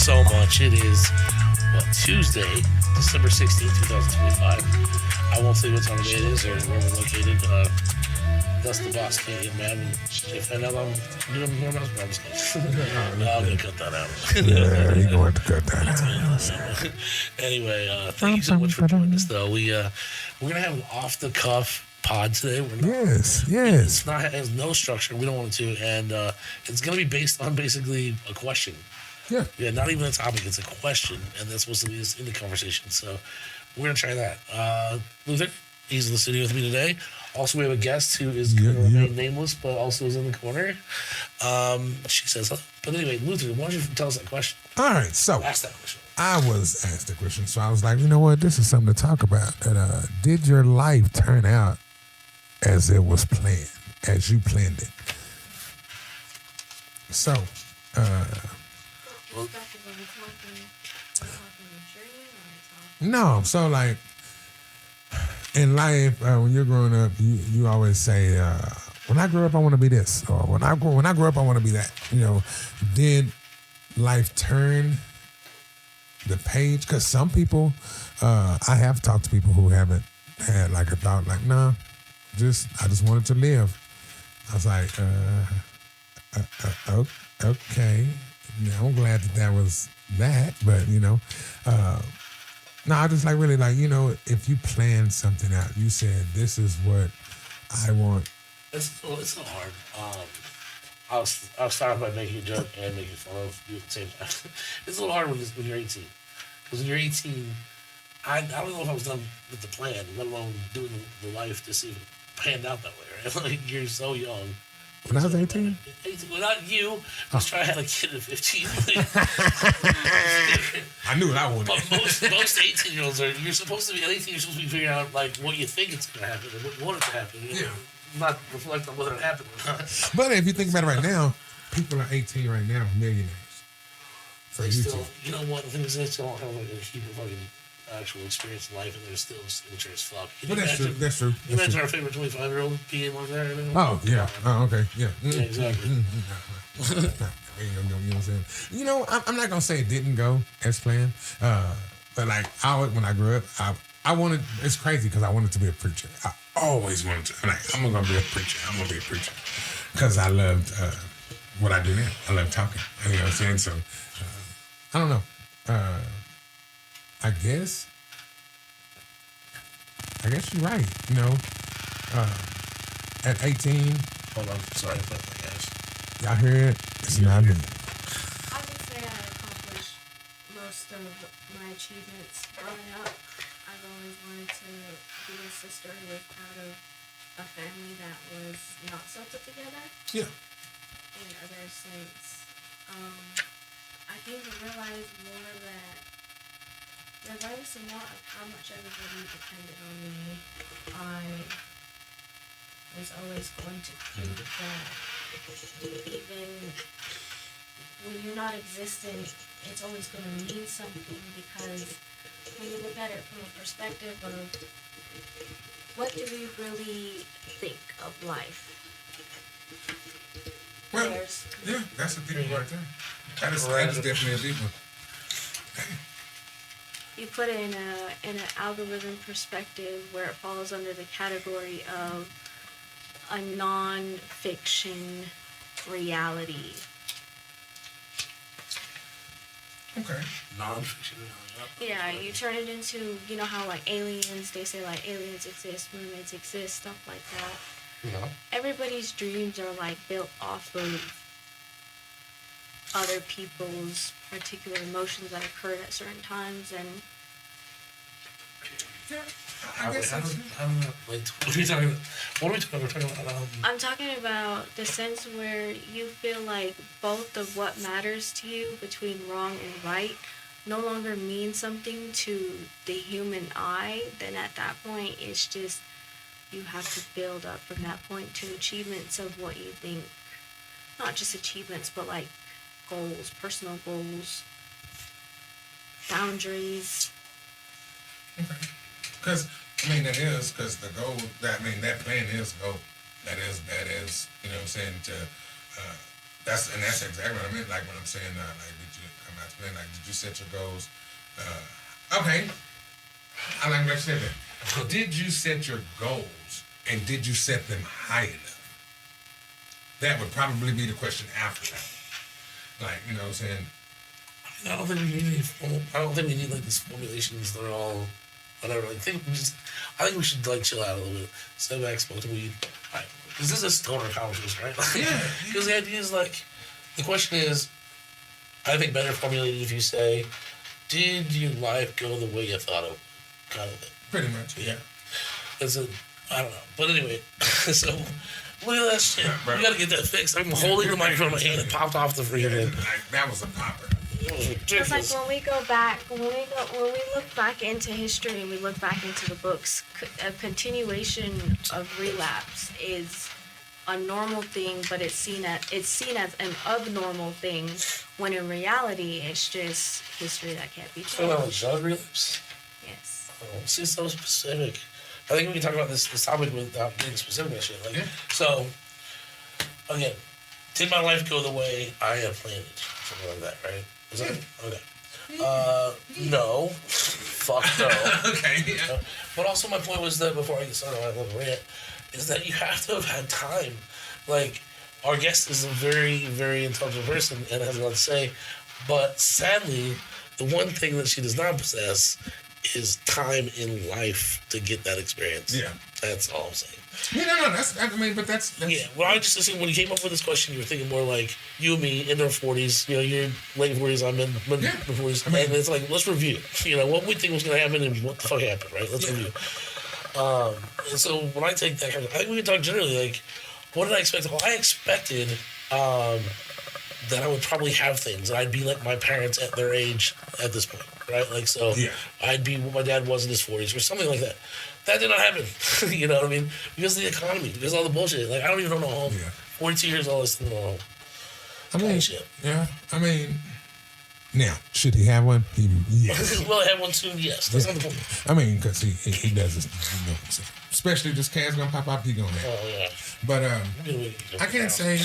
so much. It is, Tuesday, December 16th, 2025. I won't say what time of day it is or where we're located. That's the boss can't get mad if I know I'm doing more about I'm just kidding. I'm going to cut that out. Yeah, you're going to cut that out. Anyway, thank you so much for joining us, though. We're going to have an off-the-cuff pod today. Yes. It has no structure. We don't want it to. And it's going to be based on basically a question. Yeah, not even a topic. It's a question. And that's supposed to lead us into conversation. So we're going to try that. Luther, he's in the studio with me today. Also, we have a guest who is going to remain nameless, but also is in the corner. She says hello. But anyway, Luther, why don't you tell us that question? All right, so ask that question. I was asked the question, so I was like, you know what? This is something to talk about. And, did your life turn out as it was planned, as you planned it? So, no. So, like, in life, when you're growing up, you always say, when I grow up, I want to be this. Or when I grow up, I want to be that. You know, did life turn the page? Because some people, I have talked to people who haven't had like a thought like, nah, I just wanted to live. I was like, okay. Yeah, I'm glad that was that, but no, I just like really like, if you plan something out, you said, this is what I want. It's a little hard. I was starting by making a joke and making fun of you at the same time. It's a little hard when you're 18. Because when you're 18, I don't know if I was done with the plan, let alone doing the life to see if it panned out that way, right? Like, you're so young. When I was 18? Well, not you. I was trying to have a kid at 15. I knew what I wanted. But most 18-year-olds you're supposed to be, at 18, you're supposed to be figuring out, like, what you think it's going to happen and what you want it to happen. Not reflect on whether it happened or not. But if you think about it right now, people are 18 right now, millionaires. They still, you know what, the thing is, they still don't have, like, a huge fucking actual experience in life, and they're still immature as fuck. But that's true. You imagine our favorite 25-year-old being like that? Oh, yeah. Oh, okay. Yeah. Yeah, exactly. You know what I'm saying? I'm not going to say it didn't go as planned, but like, when I grew up, I wanted, it's crazy because I wanted to be a preacher. I always wanted to. I'm going to be a preacher. I'm going to be a preacher. Because I loved what I do now. I love talking. You know what I'm saying? So, I don't know. I guess you're right. At 18. Hold on, sorry, I thought my ass. Y'all hear it? It's not me. I would say I accomplished most of my achievements growing up. I've always wanted to be a sister out of a family that was not so put together. Yeah. In other sense, I came to realize more that regardless of how much everybody depended on me, I was always going to think that even when you're not existent, it's always going to mean something, because when you look at it from a perspective of what do we really think of life? Well, yeah, that's a deep one right there. That is definitely a deep one. You put it in an algorithm perspective where it falls under the category of a non-fiction reality. Okay. Non-fiction reality. Yeah, you turn it into, how like aliens, they say like aliens exist, mermaids exist, stuff like that. Yeah. Everybody's dreams are like built off of other people's particular emotions that occurred at certain times, and I guess I don't know. Like, what are we talking about? We're talking about. I'm talking about the sense where you feel like both of what matters to you between wrong and right no longer means something to the human eye. Then at that point, it's just you have to build up from that point to achievements of what you think, not just achievements, but like goals, personal goals, boundaries. Okay. Because, because the goal, that plan is goal. That is, you know what I'm saying, to That's exactly what I meant. Like when I'm saying, like, did you come out to play? Like, did you set your goals? Okay, I like what you said that. Did you set your goals, and did you set them high enough? That would probably be the question after that. Like, you know what I'm saying? I don't think we need I don't think we need like these formulations that are all whatever. Like, I think we should like chill out a little bit, step back, smoke some weed. Because this is a stoner conversation, right? Like, yeah. Because the idea is like, the question is, I think better formulated if you say, did your life go the way you thought it would? Kind of thing. Pretty much, yeah. It's I don't know. But anyway, so look at that shit. Yeah, you gotta get that fixed. I'm holding the microphone in my hand. It popped off the freaking. Like, that was a popper. It's like when we go back, when we look back into history and we look back into the books, a continuation of relapse is a normal thing, but it's seen as an abnormal thing, when in reality it's just history that can't be changed. So about drug relapse? Yes. Oh, see, so specific. I think we can talk about this topic without getting specific and shit. Like, So, again, did my life go the way I had planned it? Something like that, right? Is that okay? No. Fuck no. Okay. Yeah. But also, my point was that before I get started on my little rant, is that you have to have had time. Like, our guest is a very, very intelligent person and has a lot to say, but sadly, the one thing that she does not possess is time in life to get that experience. Yeah. That's all I'm saying. Yeah, no, that's Yeah, well, I just assumed when you came up with this question, you were thinking more like you and me in our 40s. You know, you're late 40s, I'm in mid 40s. And it's like, let's review. You know, what we think was going to happen and what the fuck happened, right? Let's review. And so when I take that kind of, I think we can talk generally, like, what did I expect? Well, I expected that I would probably have things. I'd be like my parents at their age at this point, right? Like, so I'd be what my dad was in his 40s or something like that. That did not happen. You know what I mean? Because of the economy, because of all the bullshit. Like, I don't even own a home. Yeah. 42 years old, I still don't own a home. I mean, yeah. I mean, now, should he have one? Yes. Will I have one soon? Yes. That's not the point. I mean, because he does this, you know, especially if this cat's going to pop up, he going to have. Oh, yeah. But I can't say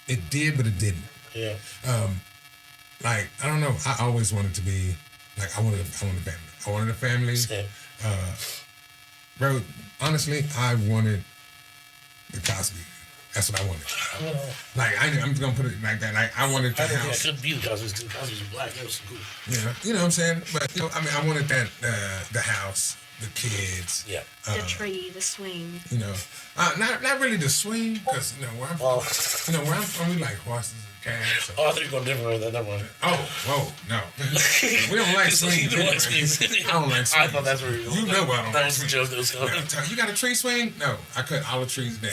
it did, but it didn't. Yeah. Like, I don't know. I always wanted to be, like, I wanted a family. I wanted a family. Same. Bro, honestly, I wanted the Cosby. That's what I wanted. Like, I'm going to put it like that. Like, I wanted the house. I couldn't be the Cosby's because the Cosby's black. That was cool. Yeah, you know what I'm saying? But, you know, I mean, I wanted that, the house, the kids. Yeah. The tree, the swing. You know, not really the swing, because, you know, where I'm from, we like horses and cats. So. Oh, I thought you were going different with that. Never mind. Oh, whoa, no. We don't like swings. I don't like swings. I thought that's where you were going. You know I don't that like was the joke that was coming. You got a tree swing? No, I cut all the trees down.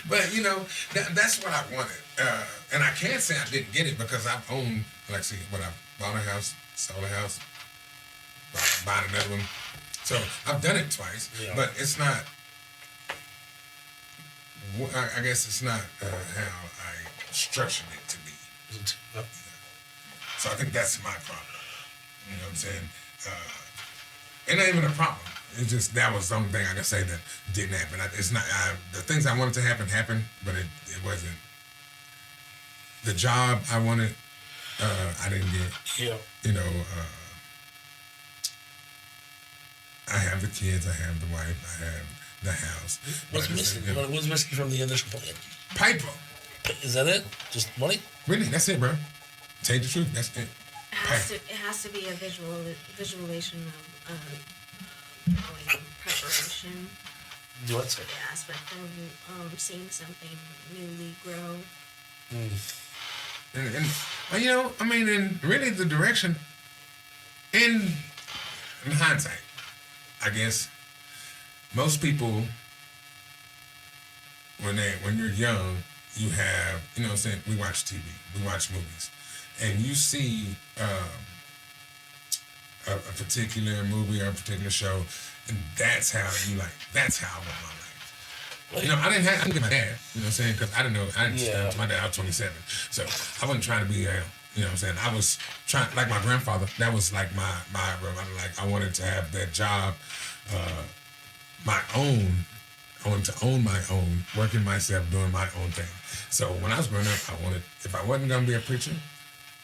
But, you know, that's what I wanted. And I can't say I didn't get it because I've owned, like, see, when I bought a house, sold a house, bought another one. So I've done it twice, but it's not, I guess it's not how I structured it to be. So I think that's my problem. You know what I'm saying? It ain't even a problem. It's just, that was the only thing I can say that didn't happen. It's not, the things I wanted to happen happened, but it wasn't. The job I wanted, I didn't get. Yeah. You know, I have the kids, I have the wife, I have the house. What's missing? You know, what's missing from the initial plan? Paper. Is that it? Just money? Really, that's it, bro. Tell you the truth, that's it. It has to be a visualization of preparation. Do what, sir? The aspect of seeing something newly grow. And you know, I mean, and really the direction, in hindsight, I guess, most people, when you're young, you have, you know what I'm saying, we watch TV, we watch movies, and you see a particular movie or a particular show, and that's how you like, that's how I want my life. You know, I didn't get my dad, you know what I'm saying, because I didn't stand my dad, I was 27, so I wasn't trying to be, you know what I'm saying, I was trying, like my grandfather, that was like my like, I wanted to have that job, my own I wanted to own my own, working myself, doing my own thing. So when I was growing up, if I wasn't going to be a preacher,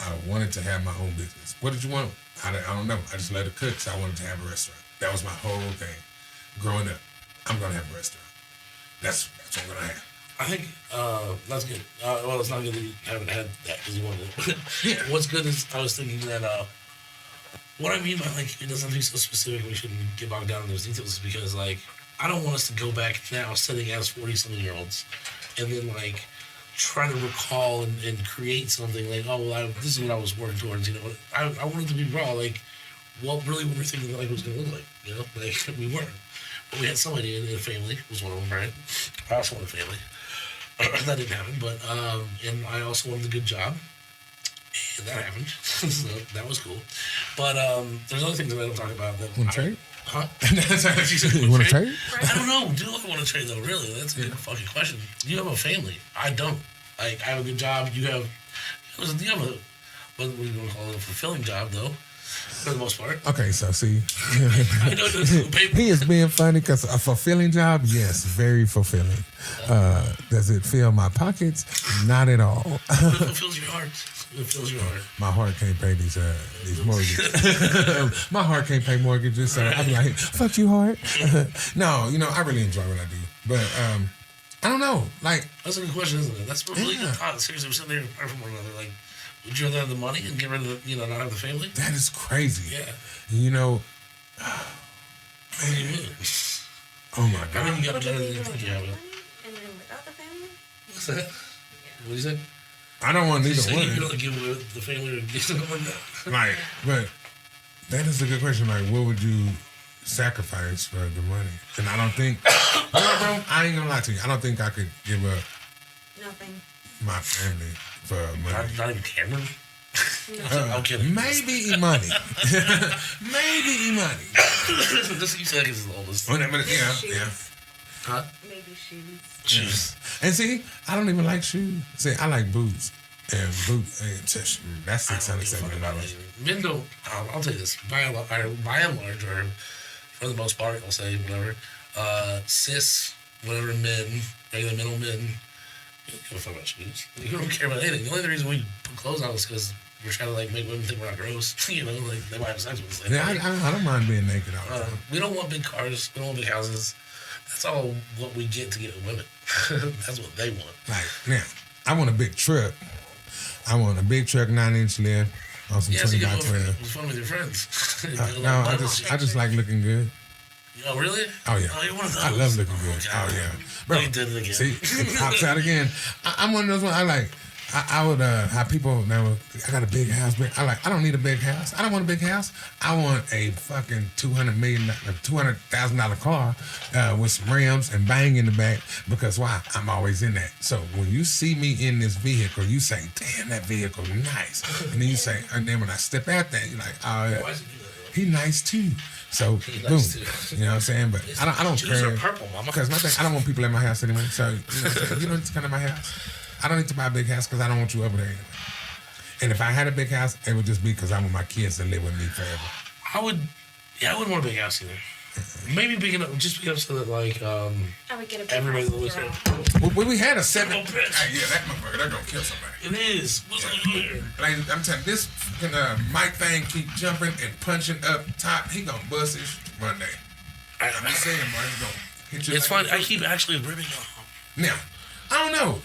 I wanted to have my own business. What did you want? I don't know. I just loved to cook, so I wanted to have a restaurant. That was my whole thing. Growing up, I'm going to have a restaurant. That's what I'm going to have. I think that's good. Well, it's not good that you haven't had that because you wanted it. Yeah. What's good is I was thinking that what I mean by like it doesn't have to be so specific. We shouldn't get bogged down in those details is because like I don't want us to go back now sitting as 40-something-year-olds and then like try to recall and create something like, oh, well, this is what I was working towards. You know, I wanted to be raw. Like, what really were we thinking like it was going to look like? You know, like we weren't. But we had some idea, and a family was one of them, right? I also wanted a family. That didn't happen, but and I also wanted a good job, and that happened. So that was cool. But there's other things that I don't talk about. That Want to trade? Huh? You want to trade? I don't know. Do I want to trade though? Really? That's a good fucking question. You have a family. I don't. Like I have a good job. You have a what do you want to call it? A fulfilling job though. For the most part. Okay, so see, I know he is being funny because a fulfilling job, yes, very fulfilling. Does it fill my pockets? Not at all. It fulfills your heart. It fills your heart. My heart can't pay these mortgages. My heart can't pay mortgages, so I'm like, fuck you, heart. No, I really enjoy what I do, but I don't know. Like that's a good question, isn't it? That's a really good thought. Seriously, we're sitting there apart from one another, like. Would you rather have the money and get rid of the, not have the family? That is crazy. Yeah. Man. Oh my God. I mean, you got to you have it. And then without the family? What's that? What do you say? I don't want neither one. You don't give away the family or get something like that? Like, but that is a good question. Like, what would you sacrifice for the money? And I don't think, bro, I ain't gonna lie to you. I don't think I could give up Nothing. My family for money. Not even Cameron? I'm kidding. Maybe Imani. Maybe Imani. This you said he's the oldest. Yeah. Huh? Maybe shoes. Shoes. And see, I don't even like shoes. See, I like boots. And that's $670. Men don't. I'll tell you this. By and large, or for the most part, I'll say whatever. Cis, whatever men, regular men. You don't give a fuck about shoes. You don't care about anything. The only reason we put clothes on is because we're trying to like make women think we're not gross. Like they might have sex with us. Like, yeah, I don't mind being naked all the time. We don't want big cars. We don't want big houses. That's all what we get to get with women. That's what they want. Like now, I want a big truck. I want a big truck, 9-inch lift on some 20 by 12. It was fun with your friends. No, I just like looking good. Oh, really? Oh, yeah. Oh, you're one of those. I love looking good. Oh, yeah. Bro, you did it again. See, it pops out again. I'm one of those ones. I would have people now. I got a big house. I don't need a big house. I don't want a big house. I want a fucking $200,000 car with some rims and bang in the back. Because why? I'm always in that. So when you see me in this vehicle, you say, "Damn, that vehicle nice." And then you say, and then when I step out there, you're like, "Oh, yeah, he nice too." So boom, you know what I'm saying? But I don't care because my thing, I don't want people in my house anyway. So you don't need to come to my house. I don't need to buy a big house because I don't want you over there anyway. And if I had a big house, it would just be because I want my kids to live with me forever. I wouldn't want a big house either. Maybe big enough, just big enough so that like I would get a big everybody house lives there. We had a 7. Yeah, that motherfucker, they're gonna kill somebody. It is. What's going on? Like I'm telling you, this mic thing keep jumping and punching up top. He gonna bust his one day. I'm saying, boy, he's gonna hit you. It's fine. I keep actually ribbing off. Now, I don't know.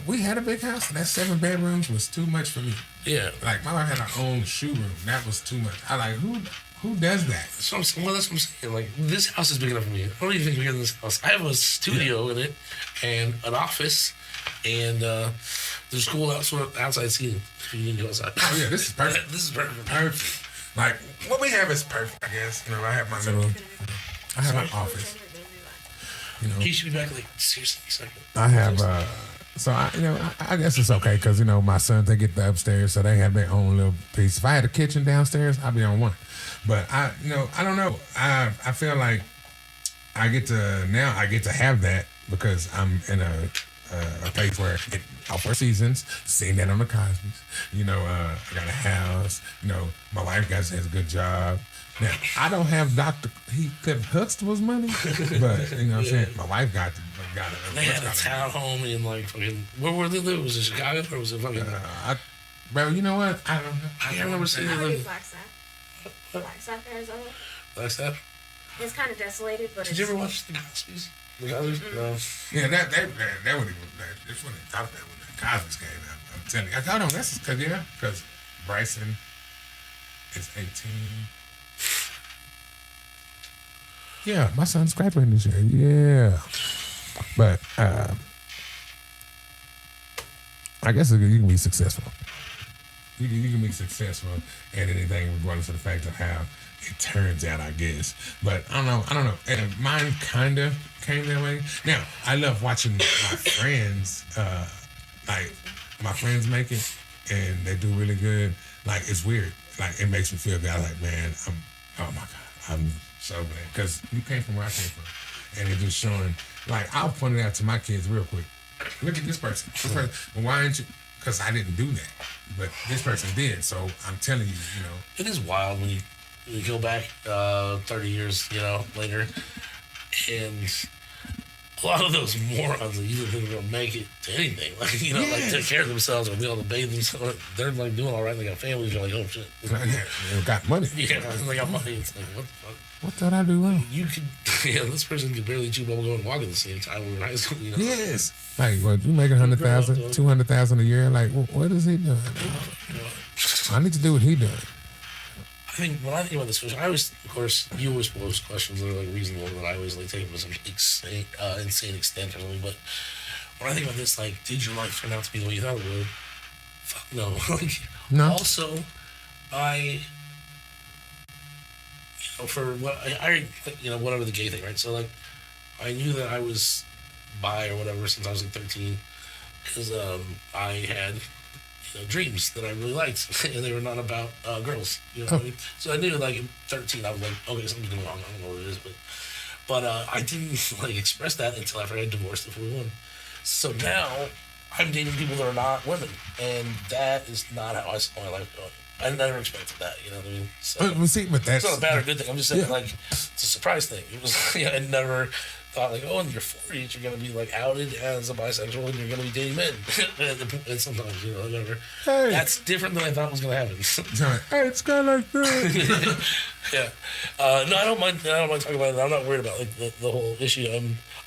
We had a big house, and that 7 bedrooms was too much for me. Yeah. Like my wife had her own shoe room. That was too much. I like who does that? So that's what I'm saying. Like this house is big enough for me. I don't even think bigger than this house. I have a studio in it, and an office, and there's cool outside seating if you need to go outside. Oh yeah, this is perfect. This is perfect. Perfect. Like what we have is perfect. I guess I have my little. I have an office. He should be back like seriously a second. I have so I guess it's okay because my sons, they get the upstairs, so they have their own little piece. If I had a kitchen downstairs, I'd be on one. But I don't know. I feel like I get to have that because I'm in a a place where all 4 seasons, seen that on the Cosby's. I got a house. My wife has a good job. Now, I don't have Dr. Cliff Huxtable's money, but what I'm saying? My wife got it. They had a townhome in like fucking, where were they live? Was it Chicago or was it fucking? Bro, you know what? I don't know. I can't remember seeing it. Flagstaff, Arizona. Flagstaff? It's kind of desolated, but Did you ever watch the Cosby's? The Cosby's? No. Yeah, that would even, that's when they talked about when the Cosby's came out. I'm telling you. I thought, that's because Bryson is 18. Yeah, my son's graduating this year. Yeah. But I guess you can be successful. You can be successful at anything regardless of the fact of how it turns out, I guess. But I don't know. And mine kind of came that way. Now, I love watching my friends, like my friends make it, and they do really good. Like, it's weird. Like, it makes me feel good. I'm like, man, oh my God, I'm so glad. Because you came from where I came from. And it's just showing, like, I'll point it out to my kids real quick. Look at this person. Well, why aren't you? Because I didn't do that. But this person did. So I'm telling you, It is wild when you go back 30 years, later. And a lot of those morons that you didn't think were going to make it to anything, like, like take care of themselves or be able to bathe themselves, they're like doing all right. They got families. You're like, oh shit. They got money. Yeah, they got money. It's like, what the fuck? What did I do wrong? You could, this person could barely chew bubble gum and walk at the same time when we were in high school, Yes. Like, what, you making 100,000, 200,000 a year? Like, what is he doing? I need to do what he doing. I think when I think about this question, I always, of course, you always pose questions that are like reasonable, and I always like take them to some insane extent or something. But when I think about this, like, did your life turn out to be the way you thought it would? Fuck no. Like, no. Also, for what whatever the gay thing, right? So like, I knew that I was bi or whatever since I was like 13, because I had dreams that I really liked, and they were not about girls. You know what I mean? So I knew, like, at 13, I was like, okay, something's going wrong. I don't know what it is, but I didn't like express that until after I had divorced at 41. So now I'm dating people that are not women, and that is not how I saw my life going. I never expected that. You know what I mean? So, but that's it's not a bad or good thing. I'm just saying, like, it's a surprise thing. It was, I never thought, like, oh, in your 40s, you're going to be, like, outed as a bisexual and you're going to be dating men. And sometimes, whatever. Hey. That's different than I thought was going to happen. Hey, it's kind of like that. Yeah. No, I don't mind talking about it. I'm not worried about, like, the whole issue.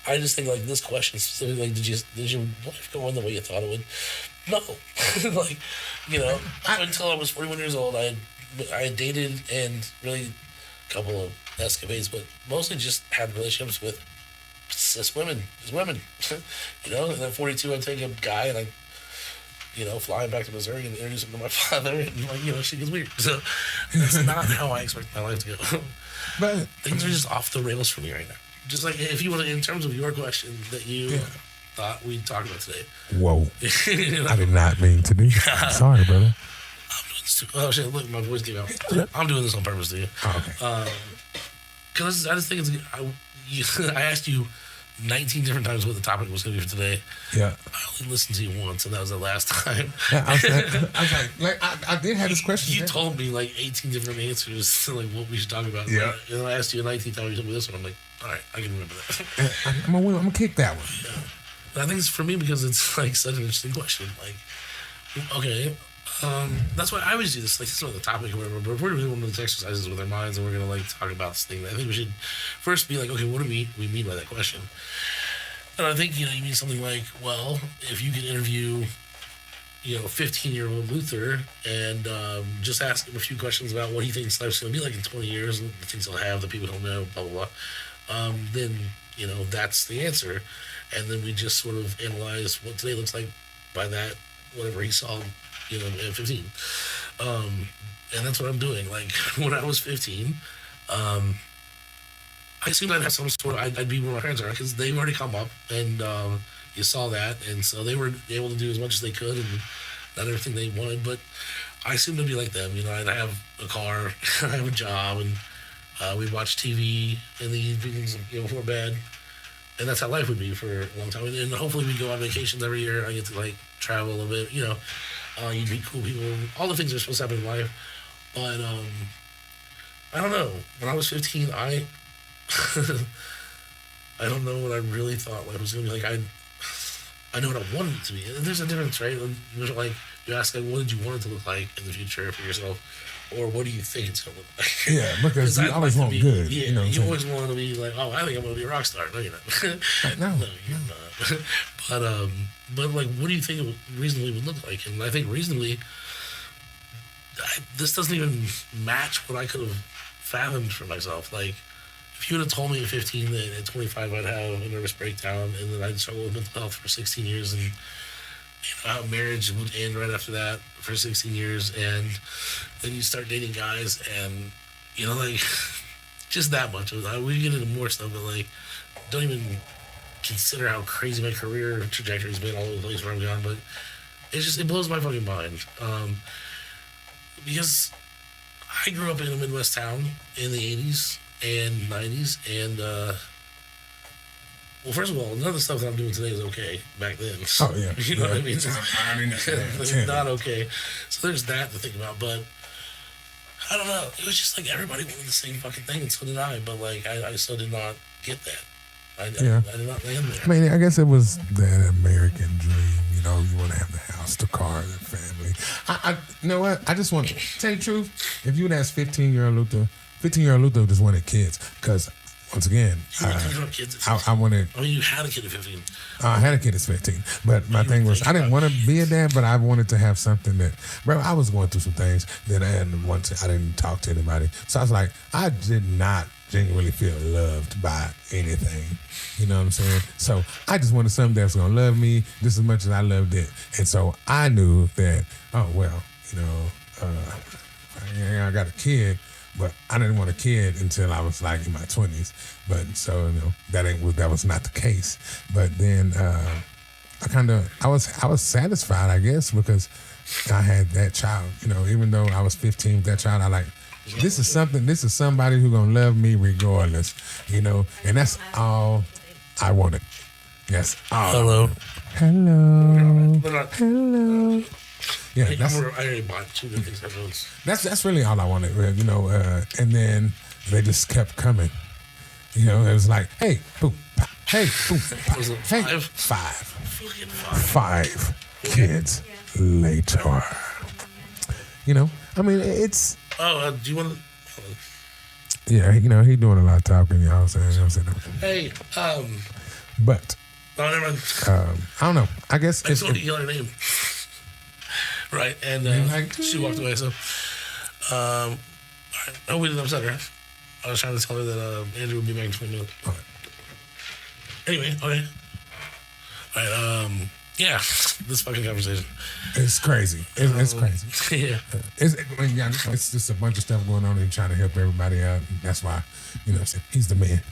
I just think, like, this question specifically, like, did your life go on the way you thought it would? No. Like, until I was 41 years old, I had dated and really a couple of escapades, but mostly just had relationships with cis women, just women. And then 42, I take a guy and I, fly him back to Missouri and introduce him to my father, and, like, shit gets weird. So that's not how I expect my life to go. But things are just off the rails for me right now. Just like, if you want to, in terms of your question that you thought we'd talk about today. Whoa. I did not mean to do that. I'm sorry, brother. Oh, shit, look, my voice came out. I'm doing this on purpose to you. Oh, okay. Because I just think I asked you 19 different times what the topic was going to be for today. Yeah. I only listened to you once, and that was the last time. Yeah, I was like, I did have this question. You told me, like, 18 different answers to, like, what we should talk about. Yeah. And I asked you a 19th time, you told me this one. I'm like, all right, I can remember that. I'm going to kick that one. Yeah. But I think it's for me because it's, like, such an interesting question. Like, okay, that's why I always do this. Like, this is not the topic or whatever, but if we're doing one of these exercises with our minds and we're going to, like, talk about this thing, I think we should first be like, okay, what do we mean by that question? And I think, you mean something like, well, if you could interview, 15-year-old Luther and just ask him a few questions about what he thinks life's going to be like in 20 years and the things he'll have, the people he'll know, blah, blah, blah, then, that's the answer. And then we just sort of analyze what today looks like by that, whatever he saw, at 15. And that's what I'm doing. Like, when I was 15, I assumed I'd have some sort of, I'd be where my parents are, because they've already come up, and you saw that, and so they were able to do as much as they could, and not everything they wanted, but I assumed to be like them. I'd have a car, I have a job, and we'd watch TV in the evenings, before bed, and that's how life would be for a long time. And hopefully we go on vacations every year. I get to like travel a little bit, you meet cool people, all the things that are supposed to happen in life. But I don't know. When I was 15, I I don't know what I really thought life was gonna be like. I know what I wanted it to be. And there's a difference, right? Like you ask, like, what did you want it to look like in the future for yourself, or what do you think it's gonna look like? Yeah, because you always want good. Yeah, you always want to be like, oh, I think I'm gonna be a rock star. No, you're not. No, you're not. But like, what do you think it reasonably would look like? And I think reasonably, this doesn't even match what I could have fathomed for myself. Like, if you would have told me at 15 that at 25 I'd have a nervous breakdown and then I'd struggle with mental health for 16 years and how marriage would end right after that for 16 years, and then you start dating guys and, like, just that much. We get into more stuff, but, like, don't even consider how crazy my career trajectory's been all over the place where I'm gone, but it blows my fucking mind. Because I grew up in a Midwest town in the 80s and 90s, and well, first of all, none of the stuff that I'm doing today is okay back then. Oh yeah, you know what I mean? It's not okay. So there's that to think about, but I don't know. It was just like everybody wanted the same fucking thing, and so did I. But like, I still did not get that. I did not land there. I mean, I guess it was that American dream. You want to have the house, the car, the family. You know what? I just want to tell you the truth. If you would ask 15-year-old Luther just wanted kids, because once again, I wanted. I mean, you had a kid at 15. I had a kid at 15, but my thing was I didn't want to be a dad, but I wanted to have something that, bro. I was going through some things that I didn't talk to anybody, so I was like, I did not genuinely feel loved by anything. You know what I'm saying? So I just wanted something that was gonna love me just as much as I loved it, and so I knew that. Oh well, I got a kid. But I didn't want a kid until I was like in my 20s. But so that was not the case. But then I was satisfied, I guess, because I had that child. Even though I was 15 with that child, this is somebody who's gonna love me regardless. And that's all I wanted. That's all. Hello. Yeah, I already bought 2 new headphones. That's really all I wanted, and then they just kept coming. It was like, hey, boom, pop, hey, boom, pop, Was it hey, 5? 5 kids later. I mean, it's. Oh, do you want to? Yeah, he doing a lot of talking, y'all. Hey, but. Oh, never mind. I don't know. I guess I just want to yell her name. Right, and she walked away. So, all right. Oh, we didn't upset her. I was trying to tell her that Andrew would be back in 20 minutes. Okay. Anyway, okay. All right. Yeah, this fucking conversation. It's crazy. It's crazy. Yeah. It's just a bunch of stuff going on and trying to help everybody out. And that's why, he's the man.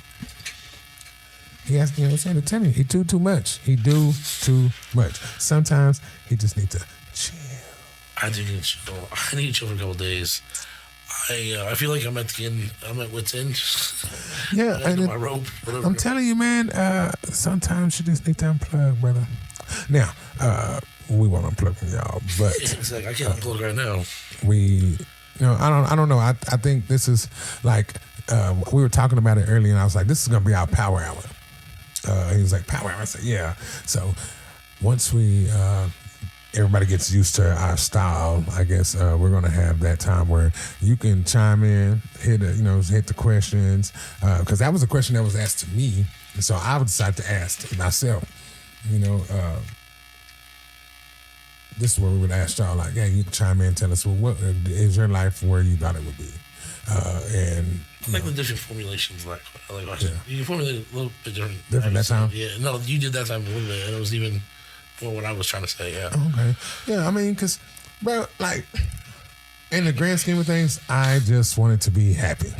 He has, to tell me, he do too much. He do too much. Sometimes he just needs to chill. I do need to chill. I need to chill for a couple of days. I feel like I'm at the end. I'm at wit's end. Yeah, and my rope. I'm telling you, man. Sometimes you just need to unplug, brother. Now, we won't unplug from y'all, but it's like I can't unplug right now. I don't know. I think this is like we were talking about it earlier, and I was like, this is gonna be our power hour. He was like, power hour. I said, yeah. So once everybody gets used to our style, I guess we're gonna have that time where you can chime in, hit the questions, because that was a question that was asked to me, and so I decided to ask myself. This is what we would ask y'all. Like, yeah, you can chime in and tell us, well, what is your life where you thought it would be? And I like the different formulations. Like yeah. You formulate a little bit different. Different that time? Yeah, no, you did that time a little bit, and it was even more what I was trying to say. Yeah. Okay. Yeah, I mean, because, bro, like, in the grand scheme of things, I just wanted to be happy.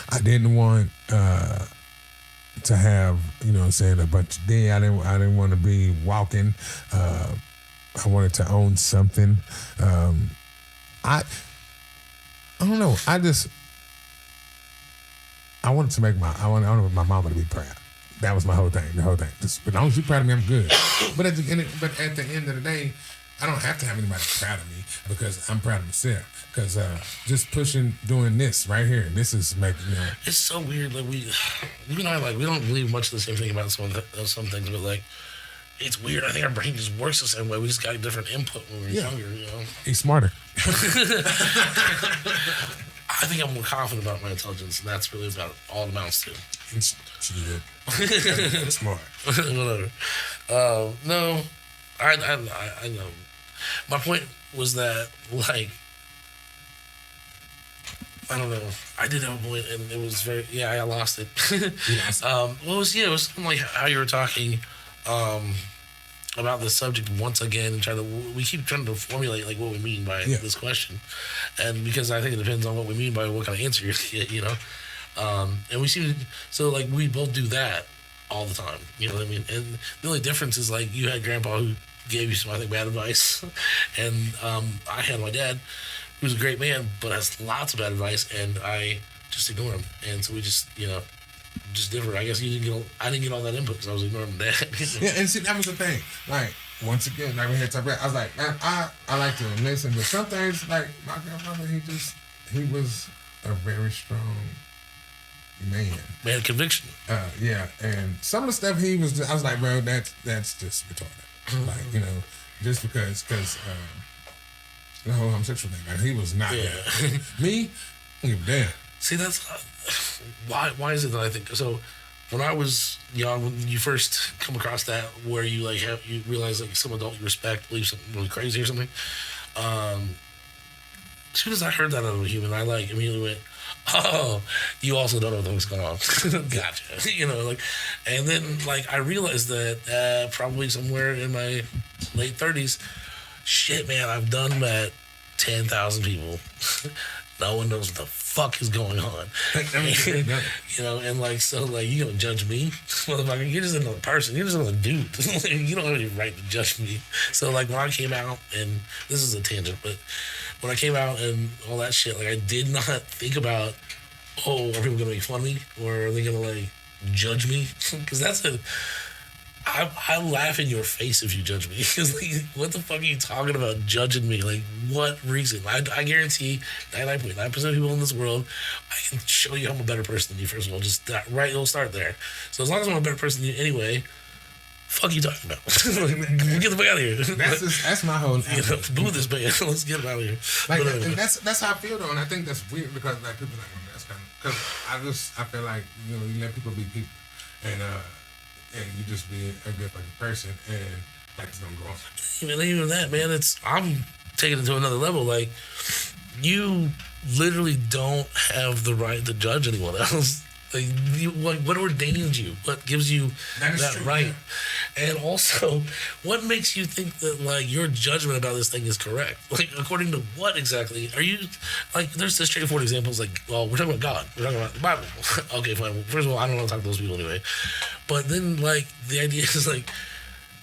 I didn't want to have, a bunch of debt. I didn't want to be walking. I wanted to own something. I don't know. I wanted to make I wanted my mama to be proud. That was my whole thing. The whole thing. Just, as long as you're proud of me, I'm good. But at the end of the day, I don't have to have anybody proud of me because I'm proud of myself. Because just doing this right here, this is making It's so weird. Like you and I, we don't believe much of the same thing about some things, but like, it's weird. I think our brain just works the same way. We just got different input when we were younger. He's smarter. I think I'm more confident about my intelligence, and that's really about all it amounts to. She did. Smart. Whatever. No, I know. My point was that, like, I don't know. I did have a point, and it was very, I lost it. Yes. It was like how you were talking about the subject once again, and we keep trying to formulate like what we mean by this question, and because I think it depends on what we mean by what kind of answer you get, and we seem to, so like we both do that all the time, you know what I mean? And the only difference is like you had grandpa who gave you some, I think, bad advice, and I had my dad who's a great man but has lots of bad advice, and I just ignore him, and so we just just different. I guess I didn't get all that input because I was ignoring my dad. Yeah, and see, that was the thing. Like, once again, like we had talked about, I was like, man, I like to listen, but some things, like my grandfather, he was a very strong man. Man, conviction. Yeah, and some of the stuff I was like, bro, that's just retarded. Like, just because the whole homosexual thing, like, he was not that. Me, I don't give a damn. See, that's why is it that I think so? When I was young, when you first come across that, where you you realize like some adult you respect believes something really crazy or something. As soon as I heard that out of a human, I immediately went, "Oh, you also don't know what's going on." Gotcha. And then I realized that probably somewhere in my late 30s, shit, man, I've done met 10,000 people. No one knows what the fuck is going on. And you gonna judge me? Motherfucker, you're just another person. You're just another dude. You don't have any right to judge me. So when I came out, and this is a tangent, but when I came out and all that shit, I did not think about, are people gonna make fun of me? Or are they gonna judge me? Because I laugh in your face if you judge me. Because what the fuck are you talking about judging me? What reason? I guarantee 99.9% of people in this world, I can show you I'm a better person than you, first of all. Just that, right? It'll start there. So as long as I'm a better person than you anyway, fuck you talking about? Get the fuck out of here. That's my whole... boo this man. Let's get him out of here. And that's how I feel, though. And I think that's weird because people are like, that's kind of... Because I feel like, you let people be people. And you just be a good fucking person, and it's gonna go on. Even that, man, I'm taking it to another level. You literally don't have the right to judge anyone else. What ordains you? What gives you that right? Yeah. And also, what makes you think that your judgment about this thing is correct? According to what exactly? Are you there's this straightforward examples we're talking about God, we're talking about the Bible. Okay, fine. First of all, I don't want to talk to those people anyway. But then the idea is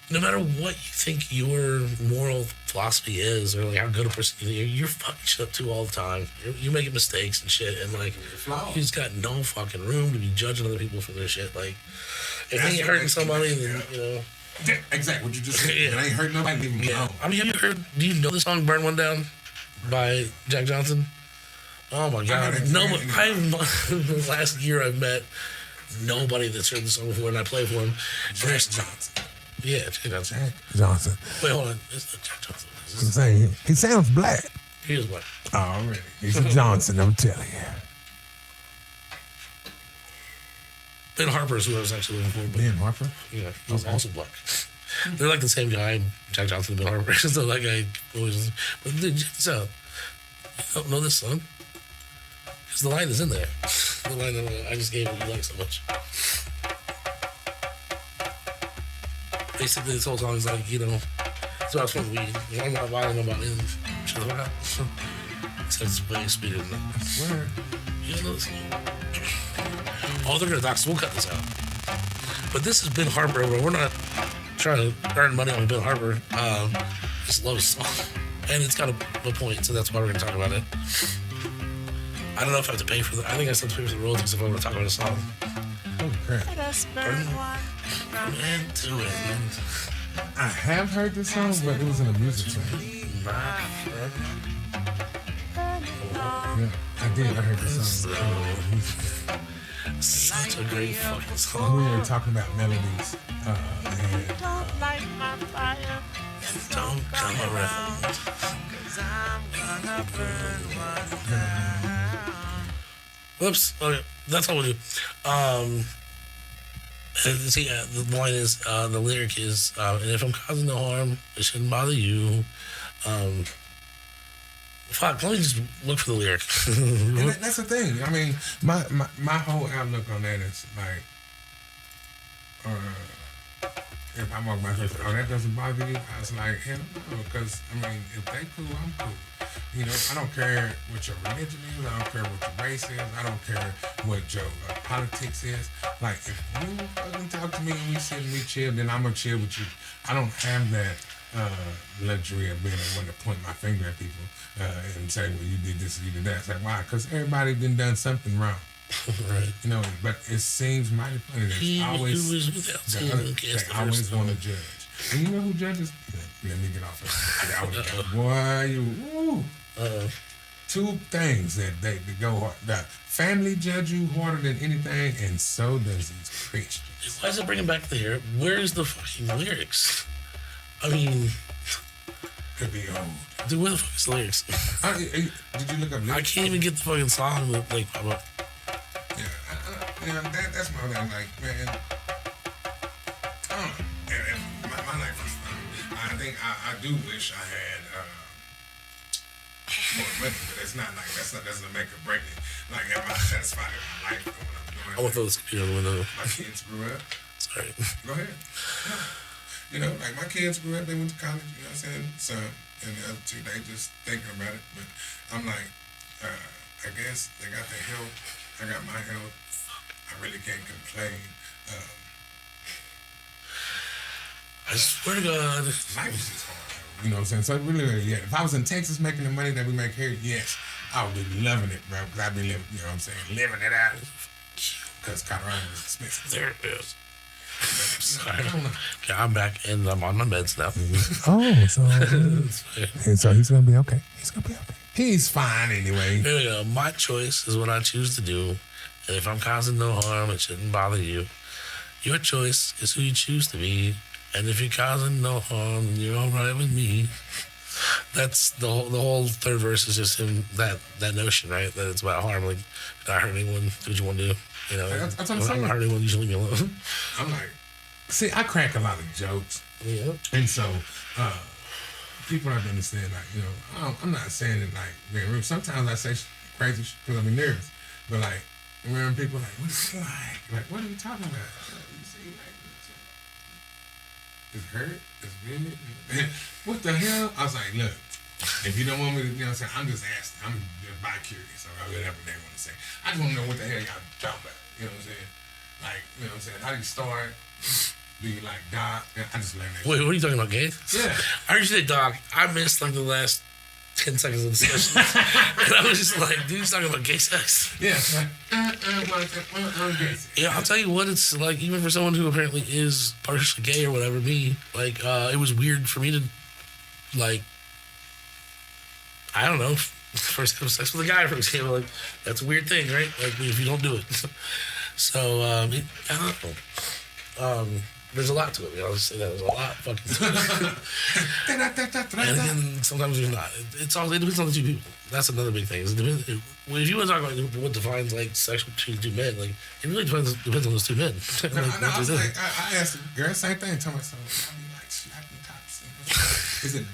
no matter what you think your moral philosophy is, or how good a person you're fucking shit up too all the time. You're making mistakes and shit, and you just got no fucking room to be judging other people for their shit. If they ain't hurting somebody, then Yeah, exactly what you just said. It ain't hurting nobody. Leave them alone. I mean, have you heard? Do you know the song "Burn One Down" by Jack Johnson? Oh my god! No, last year I've met nobody that's heard the song before, and I play for him. Jack Johnson. Yeah, Jack Johnson. Jack Johnson. Wait, hold on. It's not Jack Johnson. I'm saying he sounds black. He is black. Oh, really? He's a Johnson, I'm telling you. Ben Harper is who I was actually looking for. Ben Harper? Yeah, he's also black. They're the same guy, Jack Johnson and Ben Harper. So that guy always... But dude, check this out. You don't know this song? Because the line is in there. The line that I just gave you like so much. Basically, this whole song is it's about smoking weed. I'm not violent about anything. Shut the fuck up. It's way sweeter than that. I swear. You don't know this song? Oh, they're going to dox, so we'll cut this out. But this has been Harper. We're not trying to earn money on Ben Harper. Just love his song. And it's got a point, so that's why we're going to talk about it. I don't know if I have to pay for that. I think I still have to pay for the royalties if I want to talk about a song. Holy crap. From end to end. I have heard this song, but it was in a music song. Yeah, I did. I heard this song. Such a great fucking song. We were talking about melodies. Don't come around. Whoops. Okay, that's all we'll do. See, the line is, the lyric is, and if I'm causing no harm, it shouldn't bother you. Fuck, let me just look for the lyric. And that's the thing. I mean, my whole outlook on that is like, if I walk my sister, that doesn't bother you? I was like, hell no, because, I mean, if they cool, I'm cool. You know, I don't care what your religion is. I don't care what your race is. I don't care what your politics is. Like, if you fucking talk to me and we sit and we chill, then I'm going to chill with you. I don't have that luxury of being the one to point my finger at people and say, well, you did this, you did that. It's like, why? Because everybody done something wrong. Right. You know, but it seems mighty funny that they always want to judge. And you know who judges? Let me get off of it. Boy, two things that they go hard. The family judge you harder than anything, and so does these Christians. Why is it bringing back the hair? Where's the fucking lyrics? I mean, could be old. Dude, where the fuck is the lyrics? Did you look up lyrics? I can't even get the fucking song like pop up. Yeah, that's my thing. Like, man, my life is fun. I think I do wish I had more money, but it's not like that doesn't make or break it. Like, am I satisfied with my life or what I'm doing? I want those computer on the window. My kids grew up. Sorry. Go ahead. You know, like my kids grew up, they went to college, you know what I'm saying? So, and the other two, they just thinking about it. But I'm like, I guess they got their health, I got my health. I really can't complain. I swear to God. Life is just hard. You know what I'm saying? So really, yeah. If I was in Texas making the money that we make here, yes, I would be loving it, bro. Because I'd be living, you know what I'm saying, living it out. Because Colorado is expensive. There it is. Sorry. Okay, I'm back and I'm on my meds now. Oh, so he's gonna be okay. He's gonna be okay. He's fine anyway. Here we go. My choice is what I choose to do. And if I'm causing no harm, it shouldn't bother you. Your choice is who you choose to be. And if you're causing no harm, then you're all right with me. That's the whole third verse is just him, that notion, right? That it's about harm. Like, not hurt anyone, do what you want to do. You know, that's what I'm saying. Not hurt anyone, you should leave me alone. I'm like, see, I crack a lot of jokes. Yeah. And so, people have to understand, like, you know, I'm not saying it like very rude. Sometimes I say crazy shit because I'm nervous. But like, when people are like, what is it like? Like, what are you talking about? You see, like, it's hurt, it's good. What the hell? I was like, look, if you don't want me to, you know what I'm saying, I'm just asking. I'm just bi-curious or whatever they want to say. I just want to know what the hell y'all talking about. You know what I'm saying? Like, you know what I'm saying? How do you start? Do you like Doc? I just learned that. Wait, what are you talking about, gay? Yeah. I heard you say Doc. I missed like the last 10 seconds of the discussion. And I was just like, dude, he's talking about gay sex. Yeah. Yeah, I'll tell you what it's like, even for someone who apparently is partially gay or whatever, me, like, it was weird for me to, like, I don't know, first have sex with a guy, for example. Like, that's a weird thing, right? Like, if you don't do it. So, I don't know. There's a lot to it. I'll just say that. There's a lot fucking to it. And then sometimes there's not. It depends on the two people. That's another big thing. If you want to talk about what defines like sexual between two men, like it really depends on those two men. I asked the girl same thing. Tell myself, I be like slapping tops. Is it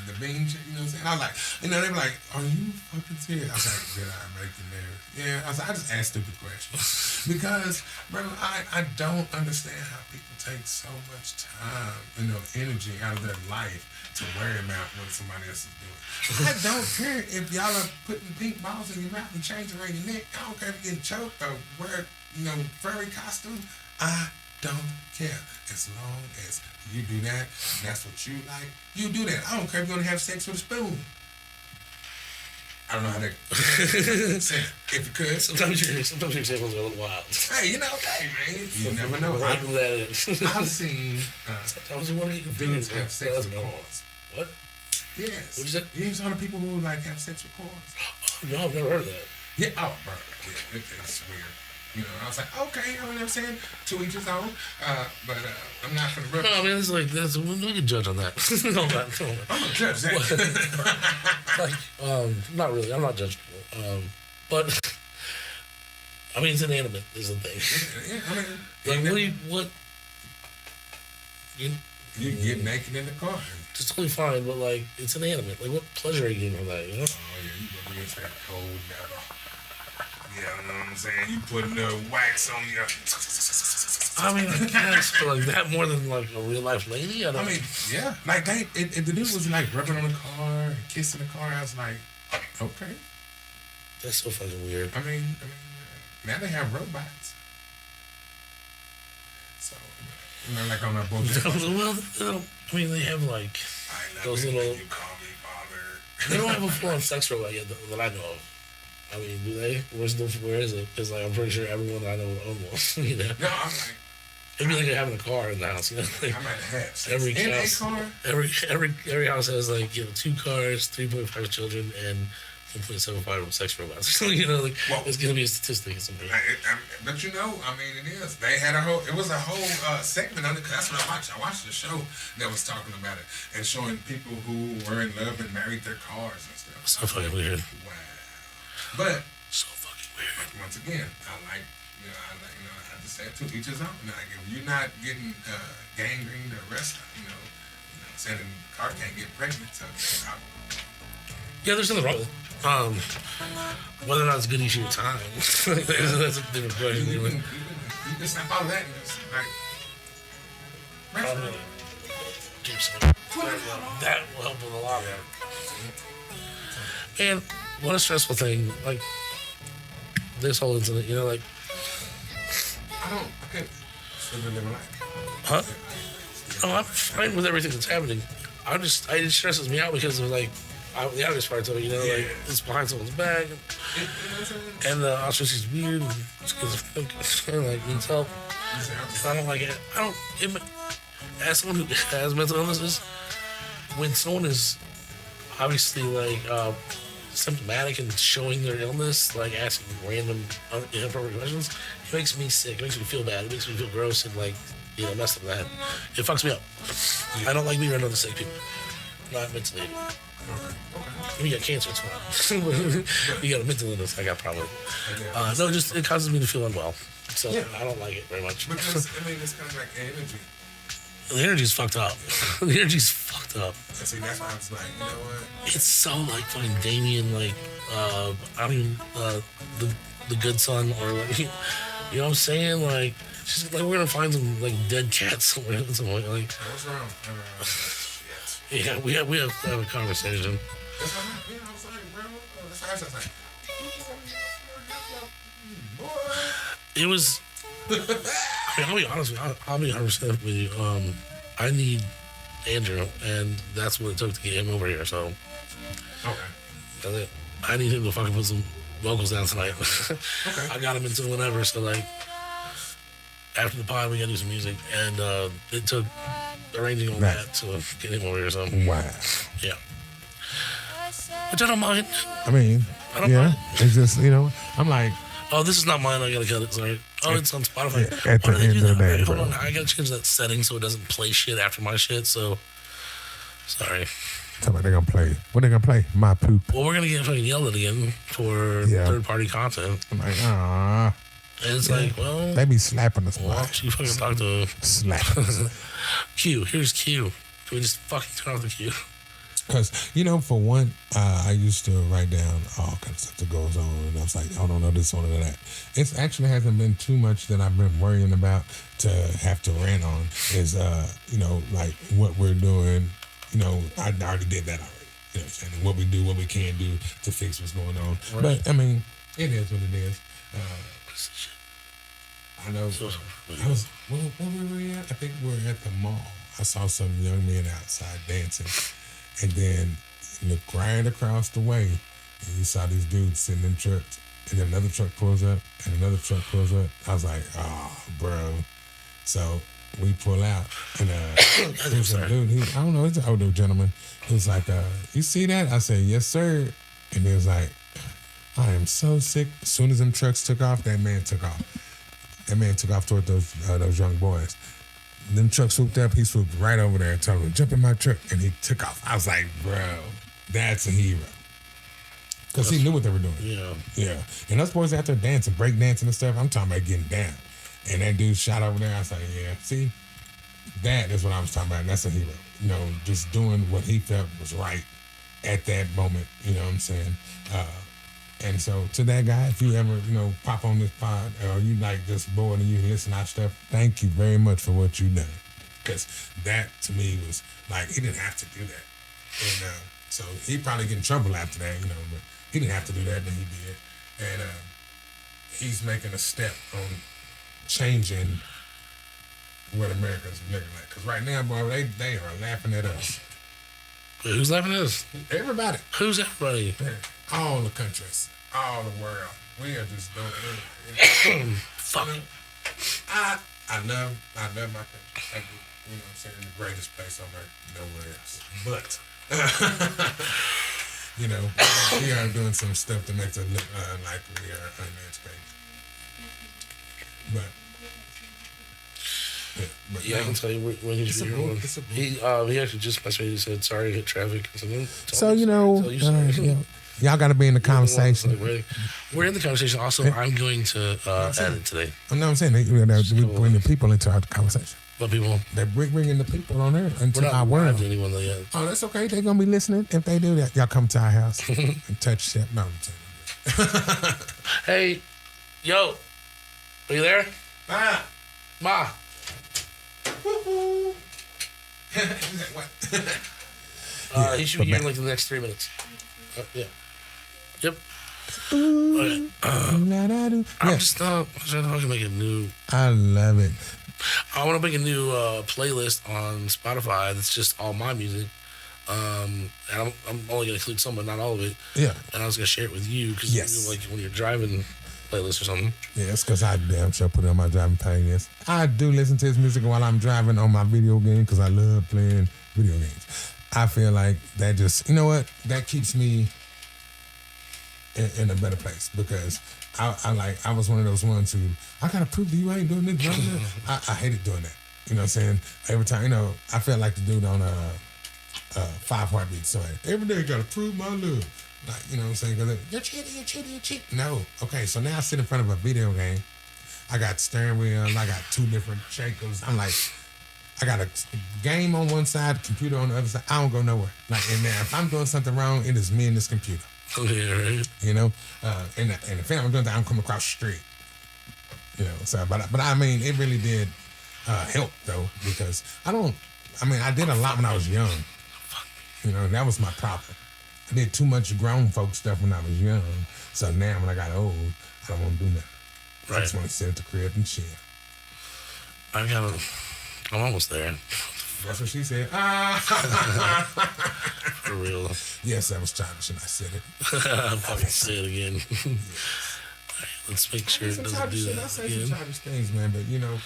the bean chick? You know what I'm saying? I was like, you know, they be like, are you fucking serious? I was like, did I make you nervous? Yeah, I was like, I just ask stupid questions because, bro, I don't understand how people take so much time, you know, energy out of their life to worry about what somebody else is doing. I don't care if y'all are putting pink balls in your mouth and changing around your neck. I don't care if you're getting choked or wear, you know, furry costume. I don't care. As long as you do that, and that's what you like, you do that. I don't care if you're going to have sex with a spoon. I don't know how to if you could. Sometimes your examples are a little wild. Hey, hey, man, you never know. I've seen sometimes you want to get dudes have sex with cars. What? Yes. What you say? You ain't saw the people who like have sex with cars? Oh, no, I've never heard of that. Yeah. Oh, bro. Yeah, it's weird. You know, I was like, okay, you know what I'm saying? To each his own. But I'm not for the rubbish. No, I mean, it's like, we can judge on that. No, I'm going to judge that. Not really. I'm not judging. But, I mean, it's inanimate is the thing. Yeah, I mean, you get naked in the car. It's totally fine, but, like, it's inanimate. Like, what pleasure are you getting from that, you know? Oh, yeah, you go against that cold metal. Yeah, you know what I'm saying? You putting the wax on your... I mean, I guess, but like that more than like a real life lady. I mean, yeah, like the dude was like rubbing on the car, and kissing the car. I was like, okay, that's so fucking weird. I mean, now they have robots, so you know, like on that bullshit. Well, I mean, they have like those little. You call me father. They don't have a full-on sex robot yet that I know of. I mean, do they? Where is it? Because like I'm pretty sure everyone I know would own one. You know. No, I'm like. It'd be like having a car in the house. You know, like I might have every in house. a car. Every house has like 2 cars, 3.5 children, and 1.75 sex robots. So you know, like it's gonna be a statistic at some point. But you know, I mean, it is. They had it was a whole segment on it. Cause that's what I watched. I watched the show that was talking about it and showing people who were in love and married their cars and stuff. So fucking weird. Wow. But so fucking weird. Once again, I just say to each his own. Like if you're not getting gangrene or arrested, saying the car can't get pregnant. So yeah, there's nothing wrong with it. Whether or not it's good use of your time, that's a different question. You can snap out of that and just like. That will help with a lot, man. And what a stressful thing! Like this whole incident, like. I can't still live my life. Huh? No, I'm fine with everything that's happening. It stresses me out because of like. The obvious parts of it, like it's behind someone's back, and the ostrich is weird, and like needs help. I don't like it. As someone who has mental illnesses, when someone is obviously like symptomatic and showing their illness, like asking random inappropriate questions, it makes me sick. It makes me feel bad. It makes me feel gross and like messed up that. It fucks me up. I don't like being around other sick people. Not mentally. Okay. You got cancer, it's fine. You got a mental illness, I got probably. No, it causes me to feel unwell. So I don't like it very much. Because, it's kind of like energy. The energy's fucked up. The energy's fucked up. See, that's why I was like, you know what? It's so like fucking Damien, like, the good son, or like, you know what I'm saying? Like, she's like, we're gonna find some like dead cats somewhere. Like, what's wrong? Yeah, we have to have a conversation. It was. I'll be honest with you. I'll be 100% with you. I need Andrew, and that's what it took to get him over here. So, that's it. I need him to fucking put some vocals down tonight. Okay. I got him into whenever. So like, after the pod, we gotta do some music, and it took arranging all that to get him over here. So wow. Yeah. Which I don't mind. I don't mind. It's just I'm like. Oh, this is not mine. I gotta cut it. Sorry. Oh, it's on Spotify. Yeah, at the end of the day, hold on. I gotta change that setting so it doesn't play shit after my shit. So, sorry. Tell me they're gonna play. What they gonna play? My poop. Well, we're gonna get fucking yelled at again for third-party content. I'm like, ah. And it's like, well, they be slapping us. Well, you fucking talk to slap. Q. Here's Q. Can we just fucking turn off the Q? Because, for one, I used to write down all kinds of stuff that goes on. And I was like, I don't know this one or that. It actually hasn't been too much that I've been worrying about to have to rant on is, like what we're doing. I already did that already. You know what I'm saying? And what we do, what we can do to fix what's going on. Right. But, it is what it is. I know. Where were we at? I think we're at the mall. I saw some young men outside dancing. And then look right across the way and you saw these dudes sitting in trucks, and then another truck pulls up, and another truck pulls up. I was like, oh, bro. So we pull out, and there's a dude. I don't know, it's an older gentleman. He was like, you see that? I said, yes, sir. And he was like, I am so sick. As soon as them trucks took off, that man took off. That man took off toward those young boys. Them trucks swooped up. He swooped right over there and told him, jump in my truck. And he took off. I was like, bro, that's a hero. Because he knew what they were doing. Yeah. Yeah. And those boys out there dancing, break dancing and stuff. I'm talking about getting down. And that dude shot over there. I was like, yeah, see, that is what I was talking about. That's a hero. You know, just doing what he felt was right at that moment. You know what I'm saying? And so to that guy, if you ever, you know, pop on this pod or you like just bored and you listen to our stuff, thank you very much for what you done. Because that to me was like, he didn't have to do that. And so he probably get in trouble after that, you know, but he didn't have to do that, but he did. And he's making a step on changing what America's looking like. Because right now, boy, they are laughing at us. Wait, who's laughing at us? Everybody. Who's everybody? All the countries, all the world. We are just doing Fuck. You know, I love my country. I do. You know what I'm saying? The greatest place on earth, nowhere else. But you know, we are doing some stuff to make it look like we are uneducated. But yeah, I can tell you when he's here. He actually just messaged me. He said, "Sorry, hit traffic." So you know, y'all got to be in the conversation. We're in the conversation. Also, I'm going to edit today. I know what I'm saying. We bring the people into our conversation. What people? They're bringing the people on there into our world. To anyone yet. Oh, that's okay. They're gonna be listening. If they do that, y'all come to our house and touch shit. No, I'm saying. Hey, yo, are you there? Ma. What? He should be here in like the next 3 minutes. Yeah. Yep. Okay. I'm just trying to fucking make a new. I love it. I want to make a new playlist on Spotify that's just all my music. And I'm only gonna include some, but not all of it. Yeah. And I was gonna share it with you because like when you're driving. Playlist or something. Yeah, it's because I damn sure put it on my driving playlist. I do listen to his music while I'm driving on my video game because I love playing video games. I feel like that just, you know what? That keeps me in a better place because I was one of those ones who, I gotta prove that you ain't doing this. I hated doing that. You know what I'm saying? Every time, you know, I felt like the dude on 5 Heartbeats. So every day I gotta prove my love. Like, you know what I'm saying? Because you're cheating. No. Okay, so now I sit in front of a video game. I got steering wheel. I got 2 different shakers. I'm like, I got a game on one side, computer on the other side. I don't go nowhere. Like, and now if I'm doing something wrong, it is me and this computer. Oh, yeah, right. You know? And if I'm doing that, I'm coming across the street. You know, so, but I mean, it really did help, though, because I did a lot when I was young. You know, that was my problem. I did too much grown folk stuff when I was young. So now when I got old, I don't want to do that. Right. I just want to sit at the crib and chill. I'm almost there. That's what she said. For real. Yes, that was childish and I said it. I'll fucking say it again. Yes. Right, let's make sure it doesn't do that I say some childish things, man, but you know.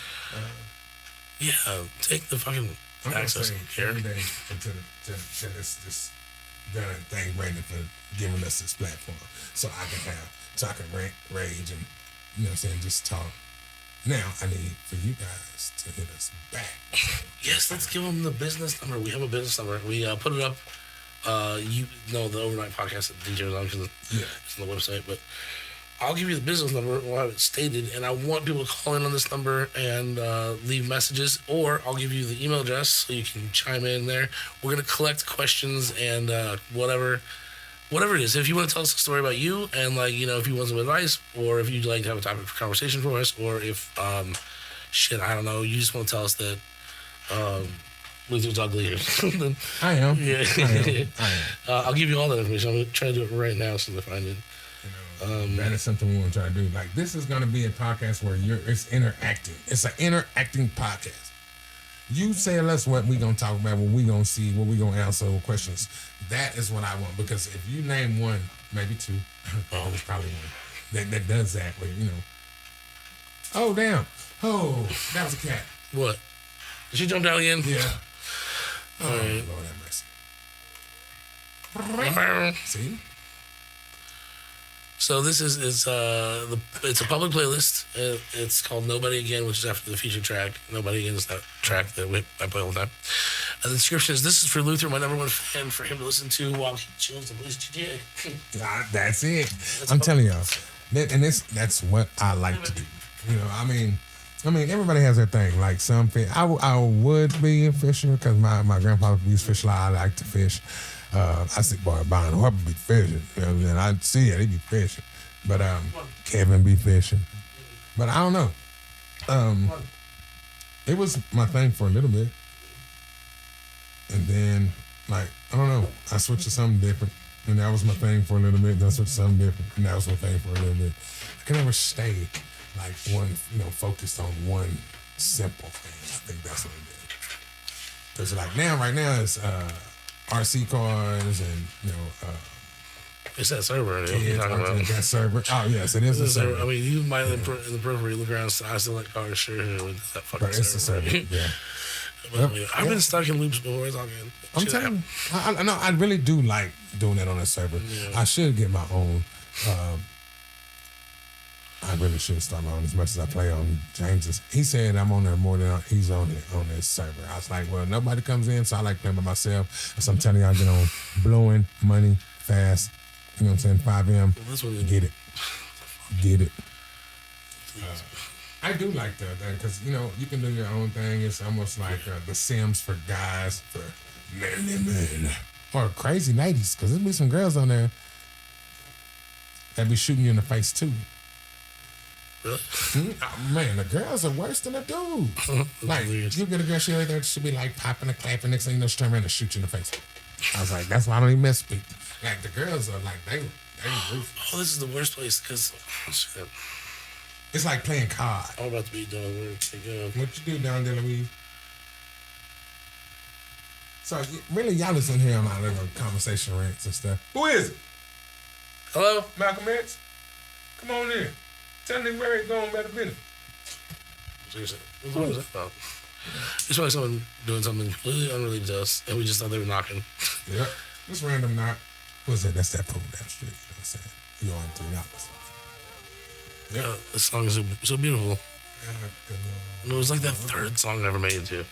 Yeah, take the fucking access. Every day until this done thing, Brandon, for giving us this platform so I can rant, rage, and you know what I'm saying, just talk. Now I need for you guys to hit us back. Yes, let's give them the business number. We have a business number. We put it up. You know the overnight podcast at DJ was on because it's on the website, but I'll give you the business number. We'll have it stated, and I want people to call in on this number and leave messages, or I'll give you the email address so you can chime in there. We're going to collect questions and whatever it is. If you want to tell us a story about you and, like, you know, if you want some advice, or if you'd like to have a topic for conversation for us, or if, I don't know, you just want to tell us that Luther's ugly. Then, I am. Yeah. I am. I'll give you all that information. I'm going to try to do it right now so I find it. That is something we want to try to do. Like, this is going to be a podcast where it's interacting. It's an interacting podcast. You tell us what we going to talk about, what we going to see, what we going to answer questions. That is what I want. Because if you name one maybe 2. There's probably one that does that. Where oh damn! Oh, that was a cat. What? Did she jump down again? Yeah. All right. Lord have mercy. See. So this is it's a public playlist. It's called Nobody Again, which is after the feature track. Nobody Again is that track that I play all the time. And the description is, this is for Luther, my number one fan, for him to listen to while he chills and plays GTA. That's it. I'm telling y'all. That's what I like to do. I mean, everybody has their thing. Like some fish. I would be a fisher because my grandpa used to fish a lot. I like to fish. I see boy buying Harper be fishing. And I see it, he be fishing. But Kevin be fishing. But I don't know. It was my thing for a little bit. And then, I don't know, I switched to something different. And that was my thing for a little bit. Then I switched to something different. And that was my thing for a little bit. I can never stay one, focused on one simple thing. I think that's what it is. Because right now it's RC cars and, it's that server. That server. Oh, yes, it is a server. I mean, you might in the periphery look around, I still like cars, sure, with that fucking server. It's a server, yeah. I've been stuck in loops before. It's all good. I'm telling you, I really do like doing that on a server. Yeah. I should get my own. I really should start my own as much as I play on James's. He said I'm on there more than he's on this server. I was like, well, nobody comes in, so I like playing by myself. So I'm telling you, I get on blowing money fast. You know what I'm saying? 5M. Get it. Get it. I do like that thing because, you can do your own thing. It's almost like The Sims for guys, for manly men. Or crazy ladies, because there'll be some girls on there that be shooting you in the face, too. Really? Oh, man, the girls are worse than the dudes. You get a girl, she'll be popping and clapping. Next thing you know, she turn around and shoot you in the face. I was like, that's why I don't even mess with people. The girls are they ruthless. Oh, this is the worst place because it's like playing COD. I'm about to be done work. What you do down there, Louise? So really, y'all listen here on our little conversation rants and stuff. Who is it? Hello, Malcolm X. Come on in. Tell me where he's going about the business. Seriously, what was that about? It's probably someone doing something completely unrelated to us, and we just thought they were knocking. Yep, just random knock. What's that? That's that food down the street. You know what I'm saying? You owe him $3. Yeah, this song is so beautiful. And it was like that third song I ever made too.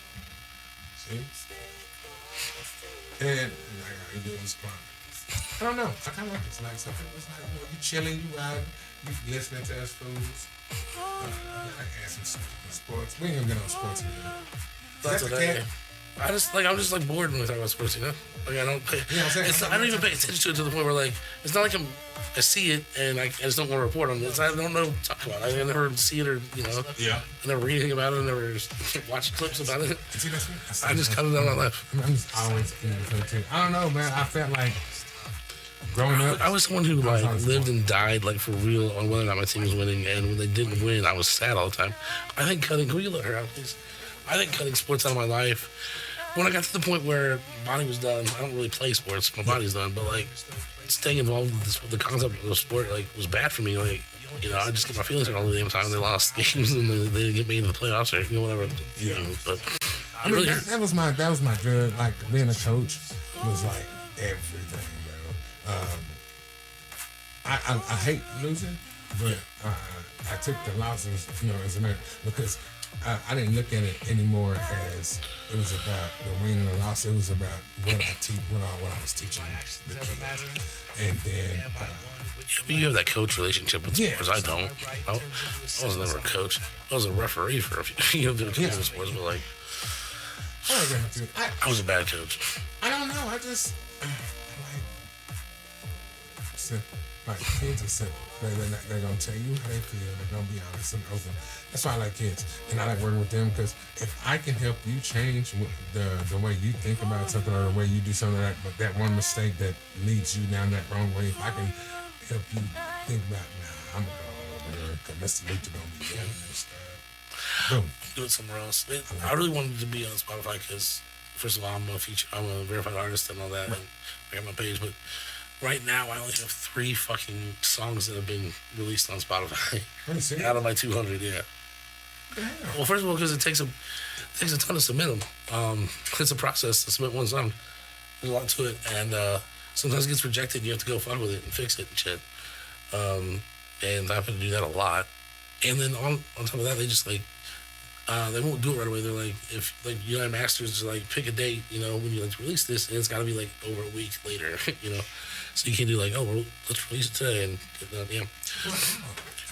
See? And you doing this part. I don't know. I kind of like it. It's like something. It's like you chilling, you riding, you listening to us fools. I had some sports. We ain't gonna get on sports again. That's okay. I'm just bored when we talk about sports, I don't pay. I don't even pay attention to it to the point where it's not like I see it and I just don't want to report on it. I don't know what to talk about. I never see it or Yeah. I never read anything about it. I never watch clips about it. See, I just cut it out of my life. I'm just always I don't know, man. I felt like growing up, I was someone who lived and died for real on whether or not my team was winning, and when they didn't win, I was sad all the time. I think can we let her out, please? I think cutting sports out of my life, when I got to the point where my body was done, I don't really play sports, my body's done, but staying involved with the concept of the sport was bad for me. I just get my feelings hurt all the damn time they lost games and they didn't get me into the playoffs or whatever. Yeah. But really that was my drug. Being a coach was everything, bro. I hate losing, but I took the losses, as a matter because I didn't look at it anymore as it was about the win and the loss. It was about what I was teaching the kids. And then but you have that coach relationship with sports. I don't. I was never a coach. I was a referee for a few sports, but I was a bad coach. I don't know. I just kids are simple. They're gonna tell you how they feel. They're gonna be honest and open. That's why I like kids, and I like working with them because if I can help you change the way you think about something or the way you do something, but that one mistake that leads you down that wrong way, if I can help you think about, I'm gonna go over here because Mr. Luther gonna be yelling and stuff. Boom. Do it somewhere else. I really wanted to be on Spotify because, first of all, I'm a verified artist and all that, and I got my page, but Right now, I only have 3 fucking songs that have been released on Spotify. Out of my 200, yeah. Damn. Well, first of all, because it takes a ton to submit them. It's a process to submit one song. There's a lot to it, and sometimes it gets rejected. You have to go fuck with it and fix it and shit. And I have to do that a lot. And then on top of that, they just like they won't do it right away. They're like, if like United Masters, like pick a date, you know, when you like to release this, and it's got to be like over a week later, you know. So you can't do like, oh, well, let's release it today and get that, yeah.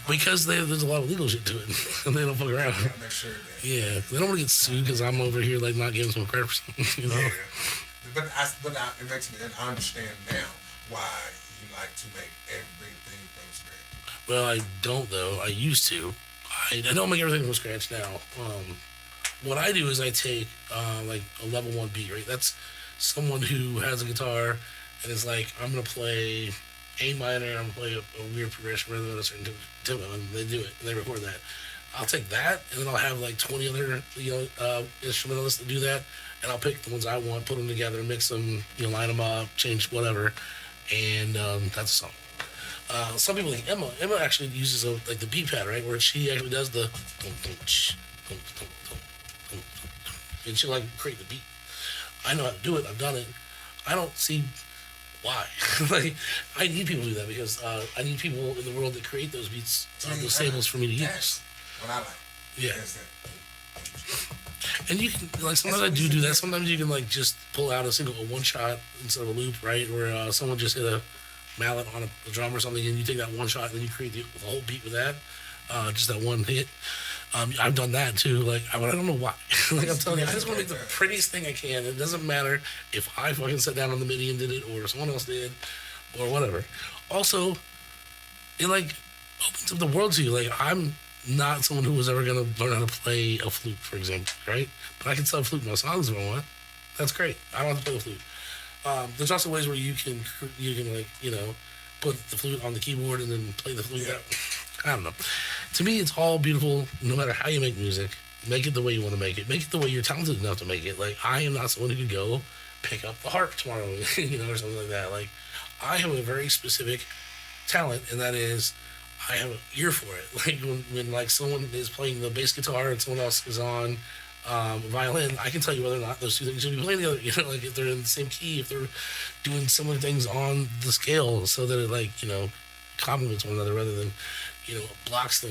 Because there's a lot of legal shit to it, and they don't fuck around. Yeah, they don't want to get sued because I'm over here like not giving some credit for something, you know. Yeah. But it makes me, and I understand now why you like to make everything from scratch. Well, I don't though. I used to. I don't make everything from scratch now. What I do is I take like a level 1 beat, right? That's someone who has a guitar and is like, I'm gonna play A minor, I'm gonna play a weird progression rhythm at a certain tempo, and they do it, and they record that. I'll take that, and then I'll have like 20 other, instrumentalists that do that, and I'll pick the ones I want, put them together, mix them, line them up, change whatever, and that's a song. Some people like Emma. Emma actually uses like the beat pad, right, where she actually does the and she'll like create the beat. I know how to do it. I've done it. I don't see why. Like, I need people to do that because I need people in the world that create those beats, those samples for me to use. What I like. Yeah. And you can, like, sometimes I do that. Sometimes you can, like, just pull out a one shot instead of a loop, right? Where someone just hit a mallet on a drum or something, and you take that one shot and then you create the whole beat with that. Just that one hit. I've done that too. Like, I don't know why. Like, I'm telling you, I just want to make the prettiest thing I can. It doesn't matter if I fucking sat down on the MIDI and did it, or someone else did, or whatever. Also, it like opens up the world to you. Like, I'm not someone who was ever gonna learn how to play a flute, for example, right? But I can still flute my songs if I want. That's great. I don't have to play the flute. There's also ways where you can like, put the flute on the keyboard and then play the flute out. I don't know. To me, it's all beautiful. No matter how you make music, make it the way you want to make it. Make it the way you're talented enough to make it. Like, I am not someone who could go pick up the harp tomorrow, or something like that. Like, I have a very specific talent, and that is, I have an ear for it. Like, when like someone is playing the bass guitar and someone else is on violin, I can tell you whether or not those two things should be playing together. Like, if they're in the same key, if they're doing similar things on the scale, so that it, like, complements one another rather than, blocks the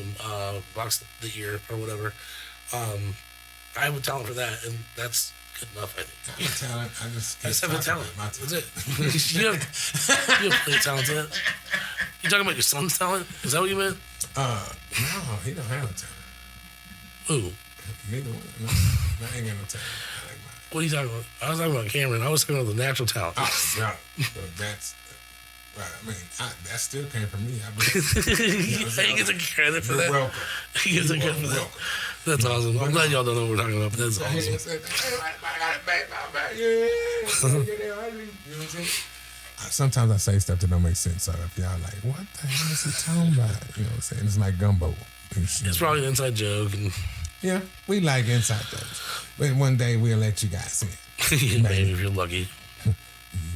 ear or whatever. I have a talent for that, and that's good enough, I think. I have a talent. I just have a talent. That's it. you have plenty of talent to that. You talking about your son's talent? Is that what you meant? No, he don't have a talent. Who? Neither one. No, I ain't got no talent. What are you talking about? I was talking about Cameron. I was talking about the natural talent. Oh, yeah. So that's right. I mean, that still came from me. He gets a credit for that. You're welcome. He gets a credit for that. That's awesome. I'm glad y'all don't know what we're talking about, but that's awesome. Sometimes I say stuff that don't make sense. So if y'all like, what the hell is he talking about? You know what I'm saying? It's like gumbo. It's probably an inside joke. And yeah, we like inside jokes. But one day we'll let you guys in. Maybe if you're lucky. You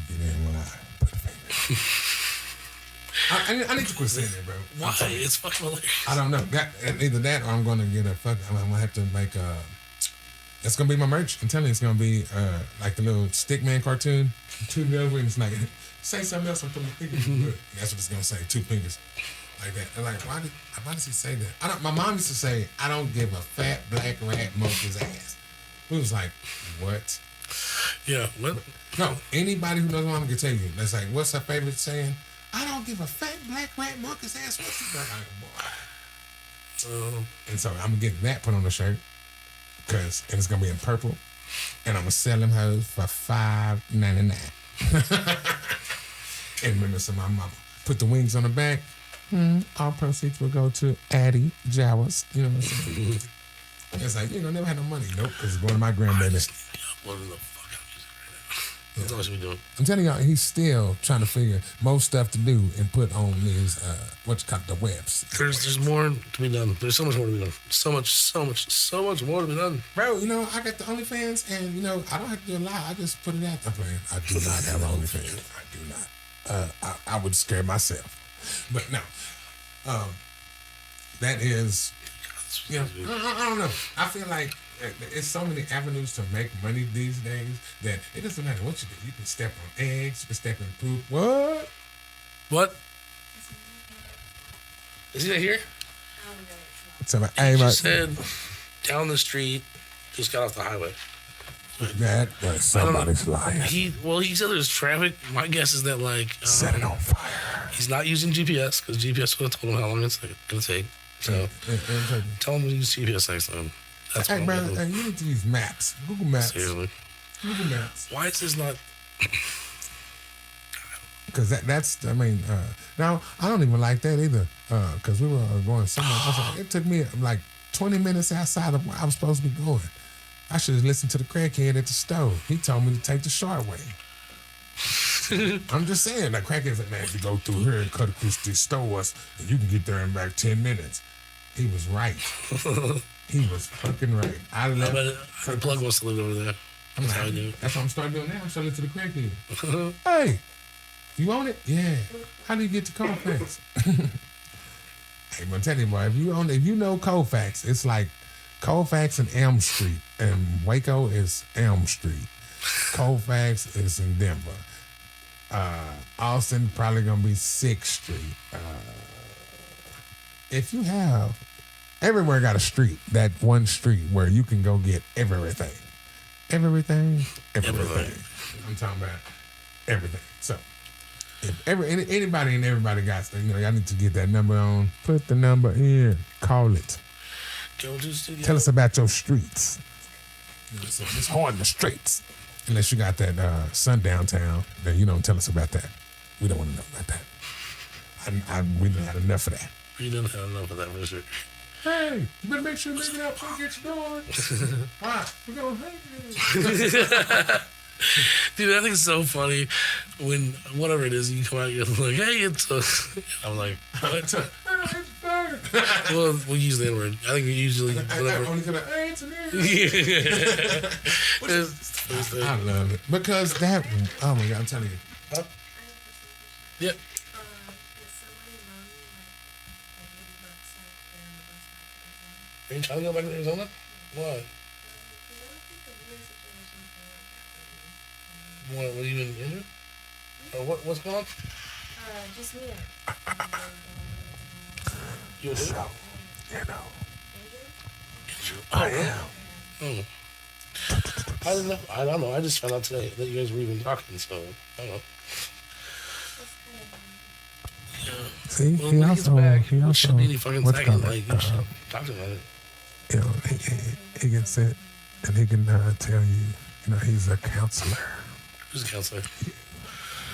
get in when I put a finger. I need to quit saying that, bro. Why? It's fucking hilarious. I don't know. Either that or I'm going to get I'm going to have to make a... That's going to be my merch. I'm telling you, it's going to be like the little Stickman cartoon. Two over and it's like, say something else, I'm putting my fingers. That's what it's going to say, 2 fingers. Like that. And like, why does he say that? My mom used to say, I don't give a fat black rat monkey's ass. We was like, what? Yeah, what? No, anybody who knows mom can tell you. That's like, what's her favorite saying? I don't give a fat black rat monkey's ass. What's he like, boy? And so I'm going to get that put on the shirt. And it's going to be in purple. And I'm going to sell them hoes for $5.99. And remember, so my mama put the wings on the back. All proceeds will go to Addie Jowers. You know what I'm saying? It's like, never had no money. Nope, it's going to my grandbaby. Uploading the fuck out of music right now. That's all we doing. I'm telling y'all, he's still trying to figure more stuff to do and put on his, the webs. There's more to be done. There's so much more to be done. So much more to be done. Bro, I got the OnlyFans, and, I don't have to do a lot. I just put it out there. I do not have OnlyFans. I do not. I would scare myself. But no, that is, I don't know. I feel like it's so many avenues to make money these days that it doesn't matter what you do. You can step on eggs, you can step in poop. What? What? Is he not here? So, he just said down the street, just got off the highway. That's somebody's lying. He said there's traffic. My guess is that set it on fire. He's not using GPS because GPS would have told him how long it's going to take. So tell him to use GPS next time. That's hey, brother, you need to use maps. Google Maps. Seriously. Google Maps. Why is this not? Because that's, now, I don't even like that either. Because we were going somewhere else. It took me 20 minutes outside of where I was supposed to be going. I should have listened to the crackhead at the stove. He told me to take the short way. I'm just saying, that crackhead's like, man, if you go through here and cut across these stores, and you can get there in about 10 minutes. He was right. He was fucking right. I left. The plug wants to live over there. That's how I do it. That's what I'm starting doing now. I'm starting to the crackhead. Hey, you own it? Yeah. How do you get to Colfax? Hey, I'm telling you, boy, if you know Colfax, it's like Colfax and Elm Street, and Waco is Elm Street. Colfax is in Denver. Austin probably gonna be 6th Street. If you have, everywhere got a street, that one street where you can go get everything. Everything. I'm talking about everything. So, if anybody and everybody got, y'all need to get that number on. Put the number in. Call it. Go to the studio. Tell us about your streets. It's hard in the streets. Unless you got that sundown town, then you don't tell us about that. We don't want to know about that. We done had enough of that. We done had enough of that for sure. Hey, you better make sure you leave it out before you get your door. All right, we're going to hang it. Dude, I think it's so funny when, whatever it is, you come out and you're like, hey, it's I'm like, what? Well, we use the N-word. I think we usually, whatever. Hey, it's an I love it. Because that, oh my God, I'm telling you. Huh? Yep. Are you trying to go back to Arizona? Why? What, were you in injured? Or what's going on? Just me. You were so, injured? I am. Oh. I didn't know. I don't know. I just found out today that you guys were even talking, so I don't know. Yeah. See, well, when he gets back, it should be any fucking second. Like, you should talk to him about it. You know, he can sit and he can tell you, he's a counselor. Who's a counselor?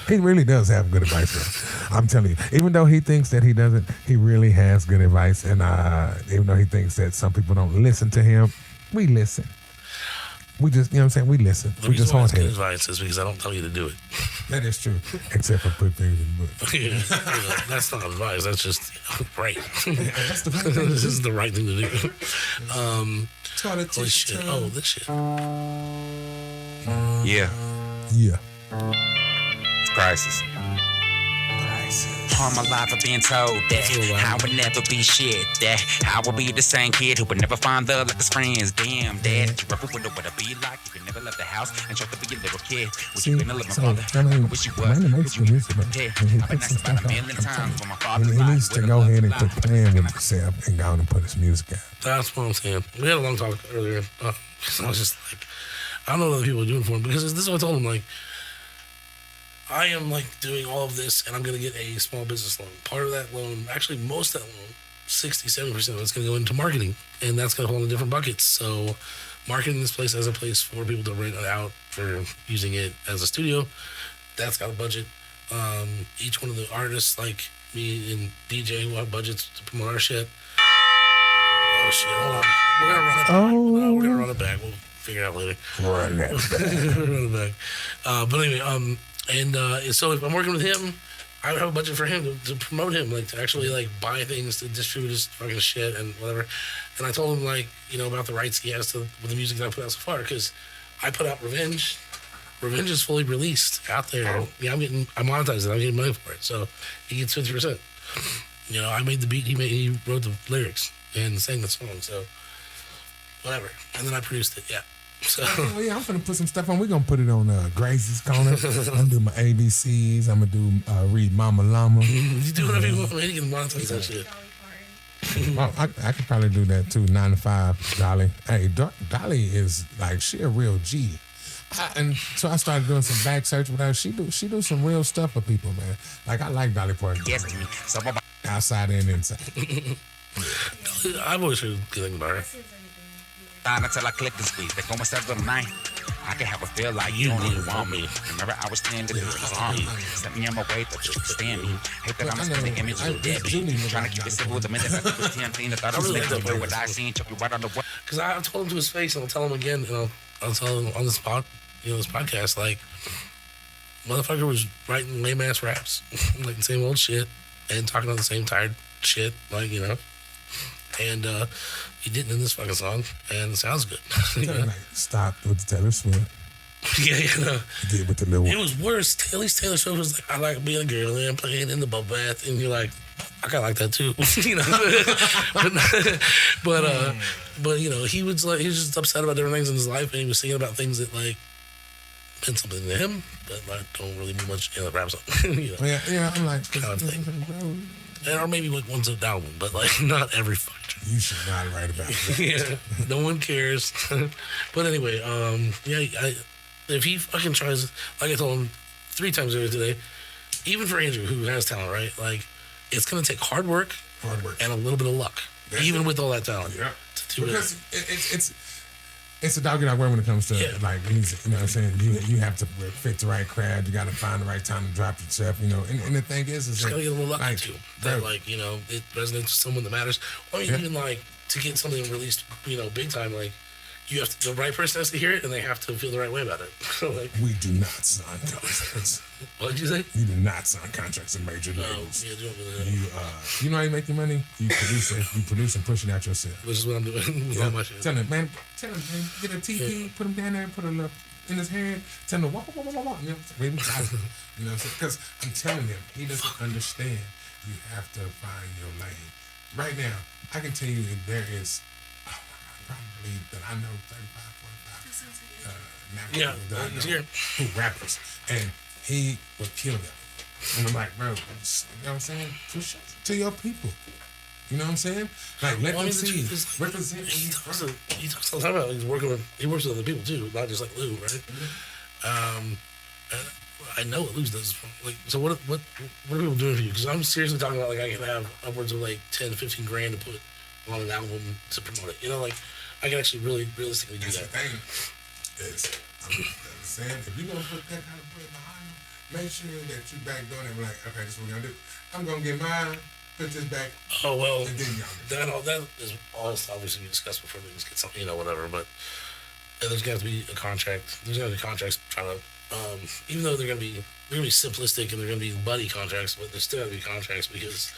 He really does have good advice, though. I'm telling you. Even though he thinks that he doesn't, he really has good advice. And even though he thinks that some people don't listen to him, we listen. We just, what I'm saying? We listen. We just hard-headed. Good advice is because I don't tell you to do it. That is true. Except for put things in the book. Yeah, that's not advice. That's just right. That's the right thing. This is the right thing to do. Holy shit. Oh, this shit. Yeah. Crisis. All my life I've been told that I would never be shit, that I would be the same kid who would never find love like his friends. Damn, Dad, you ever wonder what I'd be like if you never left the house and tried to be a little kid? Would you been a little mother? I wish you was. Makes the music, but he puts some stuff out. He needs to go ahead and quit playing with himself and go on and put his music out. That's what I'm saying. We had a long talk earlier. I was just like, I don't know what other people are doing for him because this is what I told him, like, I am doing all of this and I'm going to get a small business loan. Part of that loan, actually most of that loan, 60-70% of it's going to go into marketing, and that's going to hold in different buckets. So marketing this place as a place for people to rent it out for using it as a studio, that's got a budget. Each one of the artists like me and DJ who have budgets to promote our shit. Oh shit, hold on. We're going to run it back. No, we're going to run it back. We'll figure it out later. Run that back. Run it back. But anyway, and so if I'm working with him, I would have a budget for him to promote him, to actually buy things, to distribute his fucking shit and whatever. And I told him about the rights he has with the music that I put out so far, because I put out Revenge, Revenge is fully released out there. Yeah, I monetized it. I'm getting money for it. So he gets 50%. You know, I made the beat. He wrote the lyrics and sang the song. So whatever. And then I produced it. Yeah. So oh yeah, I'm gonna put some stuff on. We're gonna put it on Gracie's Corner. I'm gonna do my ABCs. I'm gonna do read Mama Llama. You do whatever you want, man. You can monetize that shit. Well, I could probably do that too. 9 to 5, Dolly. Hey, Dolly is like she a real G. And so I started doing some back search with her. She do some real stuff for people, man. Like I like Dolly Parton. Yes, Outside and inside. I've always heard good things about her. Until I click this beat, they como estar good night. I can have a feel like you don't even want me. Remember, I was standing there on me. Set me on my way, but you stand me. Hate that I'm spending image of Debbie. Trying to keep it civil with the minute I was 10 thing. I thought I was making you what I seen. Chuck you right on the way. Because I told him to his face, and I'll tell him again, and I'll tell him on this this podcast, like, motherfucker was writing lame ass raps, like the same old shit, and talking about the same tired shit, like, you know. And he didn't in this fucking song, and it sounds good. Like, stop with the Taylor Swift. Yeah, you know. Did with the little one. It was worse. At least Taylor Swift was like, I like being a girl and playing in the bubble bath, and you're like, I kind of like that too, you know. But you know, he was just upset about different things in his life, and he was singing about things that like meant something to him, but like don't really mean much in the rap song. You know? Yeah, I'm like, kind of thing. Or maybe like one's a down one, but like not every fucking. You should not write about it. Yeah, no one cares. But anyway, if he fucking tries, like I told him 3 times earlier today, even for Andrew who has talent, right? Like it's gonna take hard work, and a little bit of luck, even with all that talent. Yeah, to do because it's a dog eat dog world when it comes to like music. You know what I'm saying? You have to fit the right crowd. You got to find the right time to drop yourself. You know, and the thing is just that, gotta get a little lucky like, too. That like you know it resonates with someone that matters. I mean, even like to get something released, you know, big time, like you have to, the right person has to hear it, and they have to feel the right way about it. Like, we do not sign contracts. What did you say? You do not sign contracts in major labels. Yeah, you know how you make your money? You produce and push it out yourself. Which is what I'm doing with all my shit. Tell him, man, get a TP, put him down there, put a little in his hand, tell him, walk. You know what I'm saying? Because I'm telling him, he doesn't understand. You have to find your lane. Right now, I can tell you that there is, probably that I know 35, 45 who rappers, and he would kill them. And I'm like, bro, you know what I'm saying? Push it to your people. You know what I'm saying? Like, let them see, represent. He talks all the time about he works with other people too, not just like Lou, right? Mm-hmm. I know what Lou does. Like, so what are people doing for you? Because I'm seriously talking about like I can have upwards of like 10, 15 grand to put on an album to promote it. You know, like I can actually really realistically do that. The thing is, I'm saying, if you're gonna put that kind of bread behind you, make sure that you back door and be like, okay, this is what we're gonna do. I'm gonna get mine, put this back. Oh well, and then that is all obviously we discussed before we just get something, you know, whatever. But there's got to be a contract. There's got to be contracts trying to, even though they're gonna be simplistic and they're gonna be buddy contracts, but there's still got to be contracts because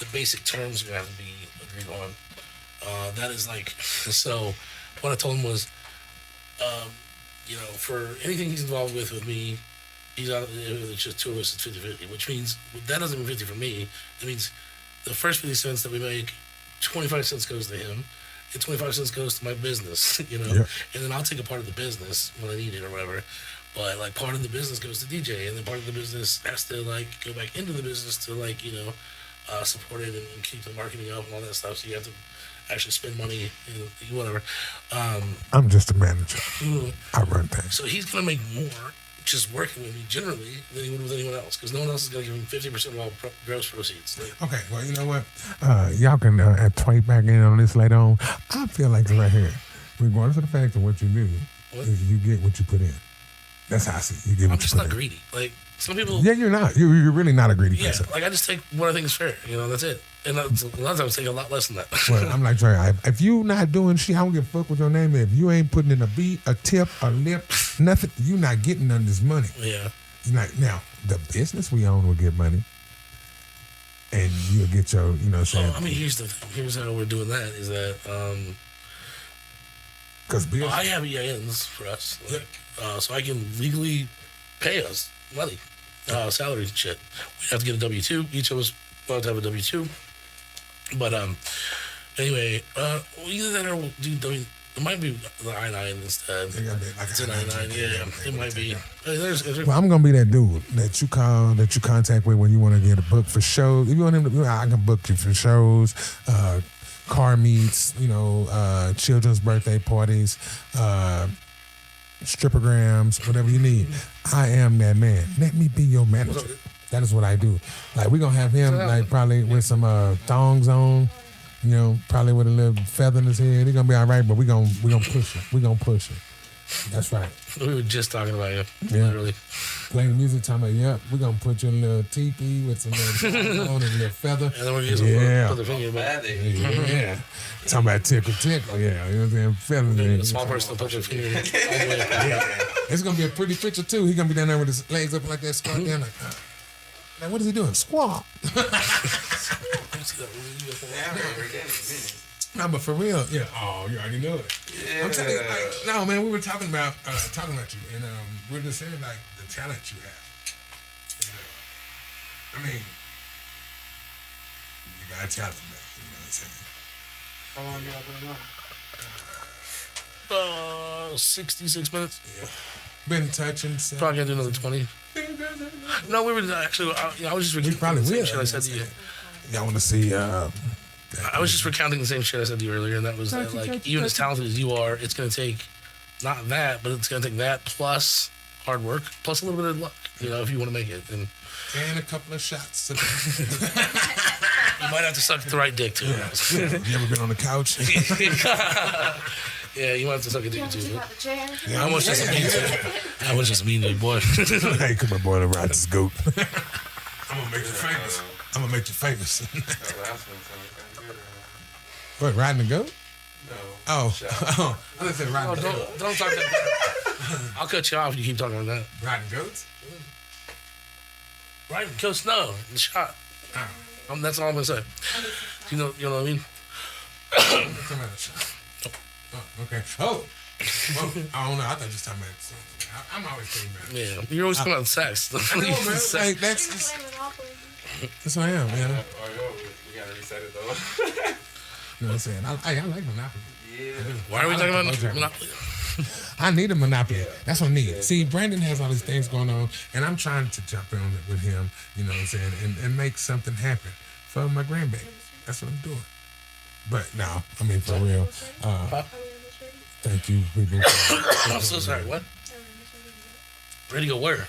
the basic terms are gonna have to be agreed on. That is like, so what I told him was, you know, for anything he's involved with me, he's out, it's just 2 of us, it's 50-50, which means that doesn't mean 50 for me. It means the first 50 cents that we make, 25 cents goes to him, and 25 cents goes to my business, you know, and then I'll take a part of the business when I need it or whatever. But like part of the business goes to DJ, and then part of the business has to like go back into the business to like, you know, support it and keep the marketing up and all that stuff. So you have to actually spend money and whatever. I'm just a manager. I run things. So he's gonna make more just working with me generally than he would with anyone else, because no one else is gonna give him 50% of all gross proceeds. Like, okay, well, you know what? Y'all can tweet back in on this later on. I feel like right here, regardless of the fact of what you do, is you get what you put in. That's how I see it. You get what I'm just not greedy. Like some people. Yeah, you're not. You're really not a greedy person. Like I just take what I think is fair. You know, that's it. And a lot of times take a lot less than that. Well, I'm like, Trey, if you not doing shit, I don't give a fuck what your name is. If you ain't putting in a beat, a tip, a lip, nothing, you not getting none of this money. Yeah. Like, now, the business we own will get money. And you'll get your, you know what I'm saying? I mean, here's how we're doing that is that Because I have EINs for us, like, so I can legally pay us money, salary and shit. We have to get a W-2. Each of us have to have a W-2. But anyway, either that or we'll do W. It might be the I-9 instead. It's an I-9, yeah. It might be. Well, I'm gonna be that dude that you call, that you contact with when you want to get a book for shows. If you want him to, I can book you for shows, car meets, children's birthday parties, strippergrams, whatever you need. I am that man. Let me be your manager. That is what I do. Like, we're gonna have him like probably with some thongs on. Probably with a little feather in his head. He's gonna be all right, but we gonna push it. We gonna push it. That's right. We were just talking about you. Yeah. Literally. Playing music, talking about, yep, we're gonna put you in a little teepee with some little on and a little feather. And then we're gonna put the finger back. Yeah. Talking about tickle, yeah. You know what I'm saying? Feather. A small person will put your finger all the way back. It's gonna be a pretty picture too. He's gonna be down there with his legs up like that, squat down like, now what is he doing? Squat. No, but for real, yeah. Oh, you already know it. Yeah. I'm telling you, no, man. We were talking about you, and we're just saying like the talent you have. I mean, you got talent, man. You know what I'm saying? How long y'all been on? 66 minutes. Yeah. Been touching. Probably gonna do another 20. No, we were actually. I was just recounting the same shit I said to you. Y'all want to see? I was just recounting the same shit I said to you earlier, and that was that, like, even as talented as you are, it's going to take not that, but it's going to take that plus hard work, plus a little bit of luck, if you want to make it. And a couple of shots. You might have to suck the right dick, too. Yeah. You ever been on the couch? Yeah, you might have to suck a dick, too. Yeah, I was just mean to you. I was just mean to you, boy. Hey, come on, boy, to ride this goat. I'm going to make you famous. I'm going to make you famous. What, riding the goat? No. Oh. I said riding the goat. Don't talk that. I'll cut you off if you keep talking like that. Riding goats? Riding goats, no. The shot. That's all I'm going to say. You know what I mean? Come on, shot. Oh, okay. Oh. Well, I don't know. I thought you were talking about something. I'm always thinking about it. Yeah. You're always talking about sex. I know, man. Like, that's what I am, man. We got to reset it, though. You know what I'm saying? I like Monopoly. Yeah. Why are we talking about Monopoly? I need a Monopoly. That's what I need. See, Brandon has all these things going on, and I'm trying to jump in on it with him, you know what I'm saying, and make something happen for my grandbaby. That's what I'm doing. But no, I mean, for real. Thank you, people. I'm so sorry. What? Ready to go where?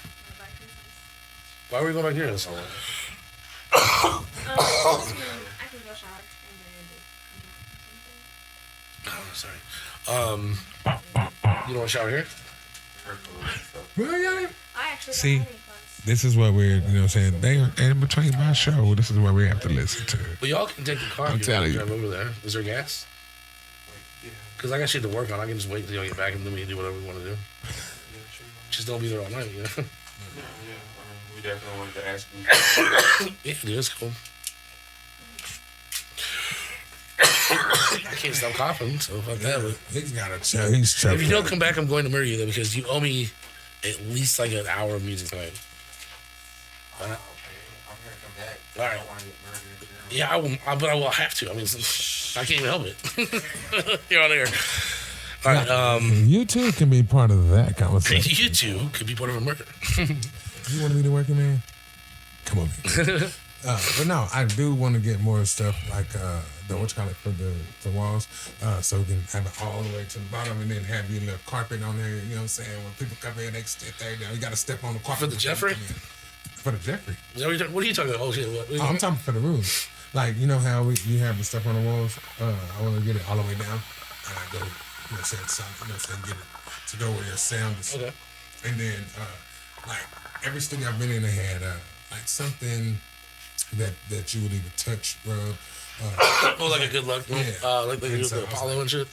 Why are we going back here? I can go shower and then Oh, sorry. You don't want to shower here? Really? I actually See, got class. this is what we're, you know what I'm saying, they are in between my show. This is what we have to listen to. Well, y'all can take the car and drive over there. Is there gas? Because I got shit to work on. I can just wait until y'all get back and then we can do whatever we want to do. Just don't be there all night, Yeah. We definitely wanted to ask you. Yeah, dude, it's cool. I can't stop coughing, so fuck that. But He's got a chill. He's chubby. if you don't come back, I'm going to murder you, though, because you owe me at least like an hour of music tonight. Okay, I'm going to come back. All right. I don't want to get murdered. Yeah, but I will have to. I mean, I can't even help it. You're on air. All right. You too can be part of that conversation. You two could be part of a murder. You want to be the working man? Come on, man. But no, I do want to get more stuff like the what you call it for the walls, so we can have it all the way to the bottom, and then have your little carpet on there. You know what I'm saying? When people come in, they sit there. You got to step on the carpet For the Jeffrey? For the Jeffrey. Is that what are you talking about? Oh shit! What? I'm talking for the rooms. Like, you know how you have the stuff on the walls. I want to get it all the way down, and I go, you know, say sound, you know, say get it to go where your sound is. Okay. And then, like every studio I've been in, they had like something that you would either touch, rub. Oh, like a good luck. Yeah. Like they do the Apollo and shit.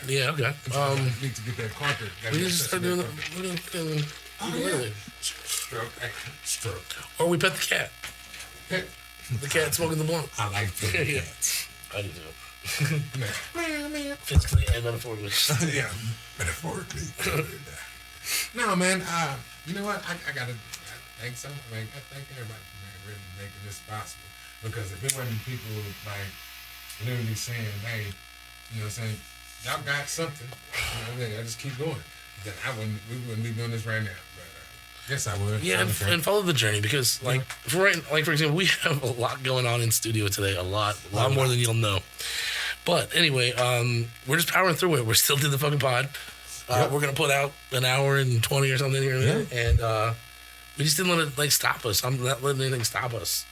Yeah. Yeah. Okay. Need to get that carpet. We just start doing the ukulele. Stroke. Or we pet the cat. Pet. The cat smoking the blunt. I like petting Yeah. cats. I do too. Physically and metaphorically. Yeah, metaphorically. No, man. You know what? I gotta thank some. Like, I thank everybody for really making this possible. Because if it wasn't people like literally saying, "Hey, you know, what I'm saying y'all got something," you know what I mean? I just keep going. Then we wouldn't be doing this right now. But yes, I would. Yeah, and follow the journey because, like, for example, we have a lot going on in studio today. A lot more than you'll know. But anyway, we're just powering through it. We're still doing the fucking pod. We're gonna put out an hour and 20 or something here, and we just didn't let it like stop us. I'm not letting anything stop us.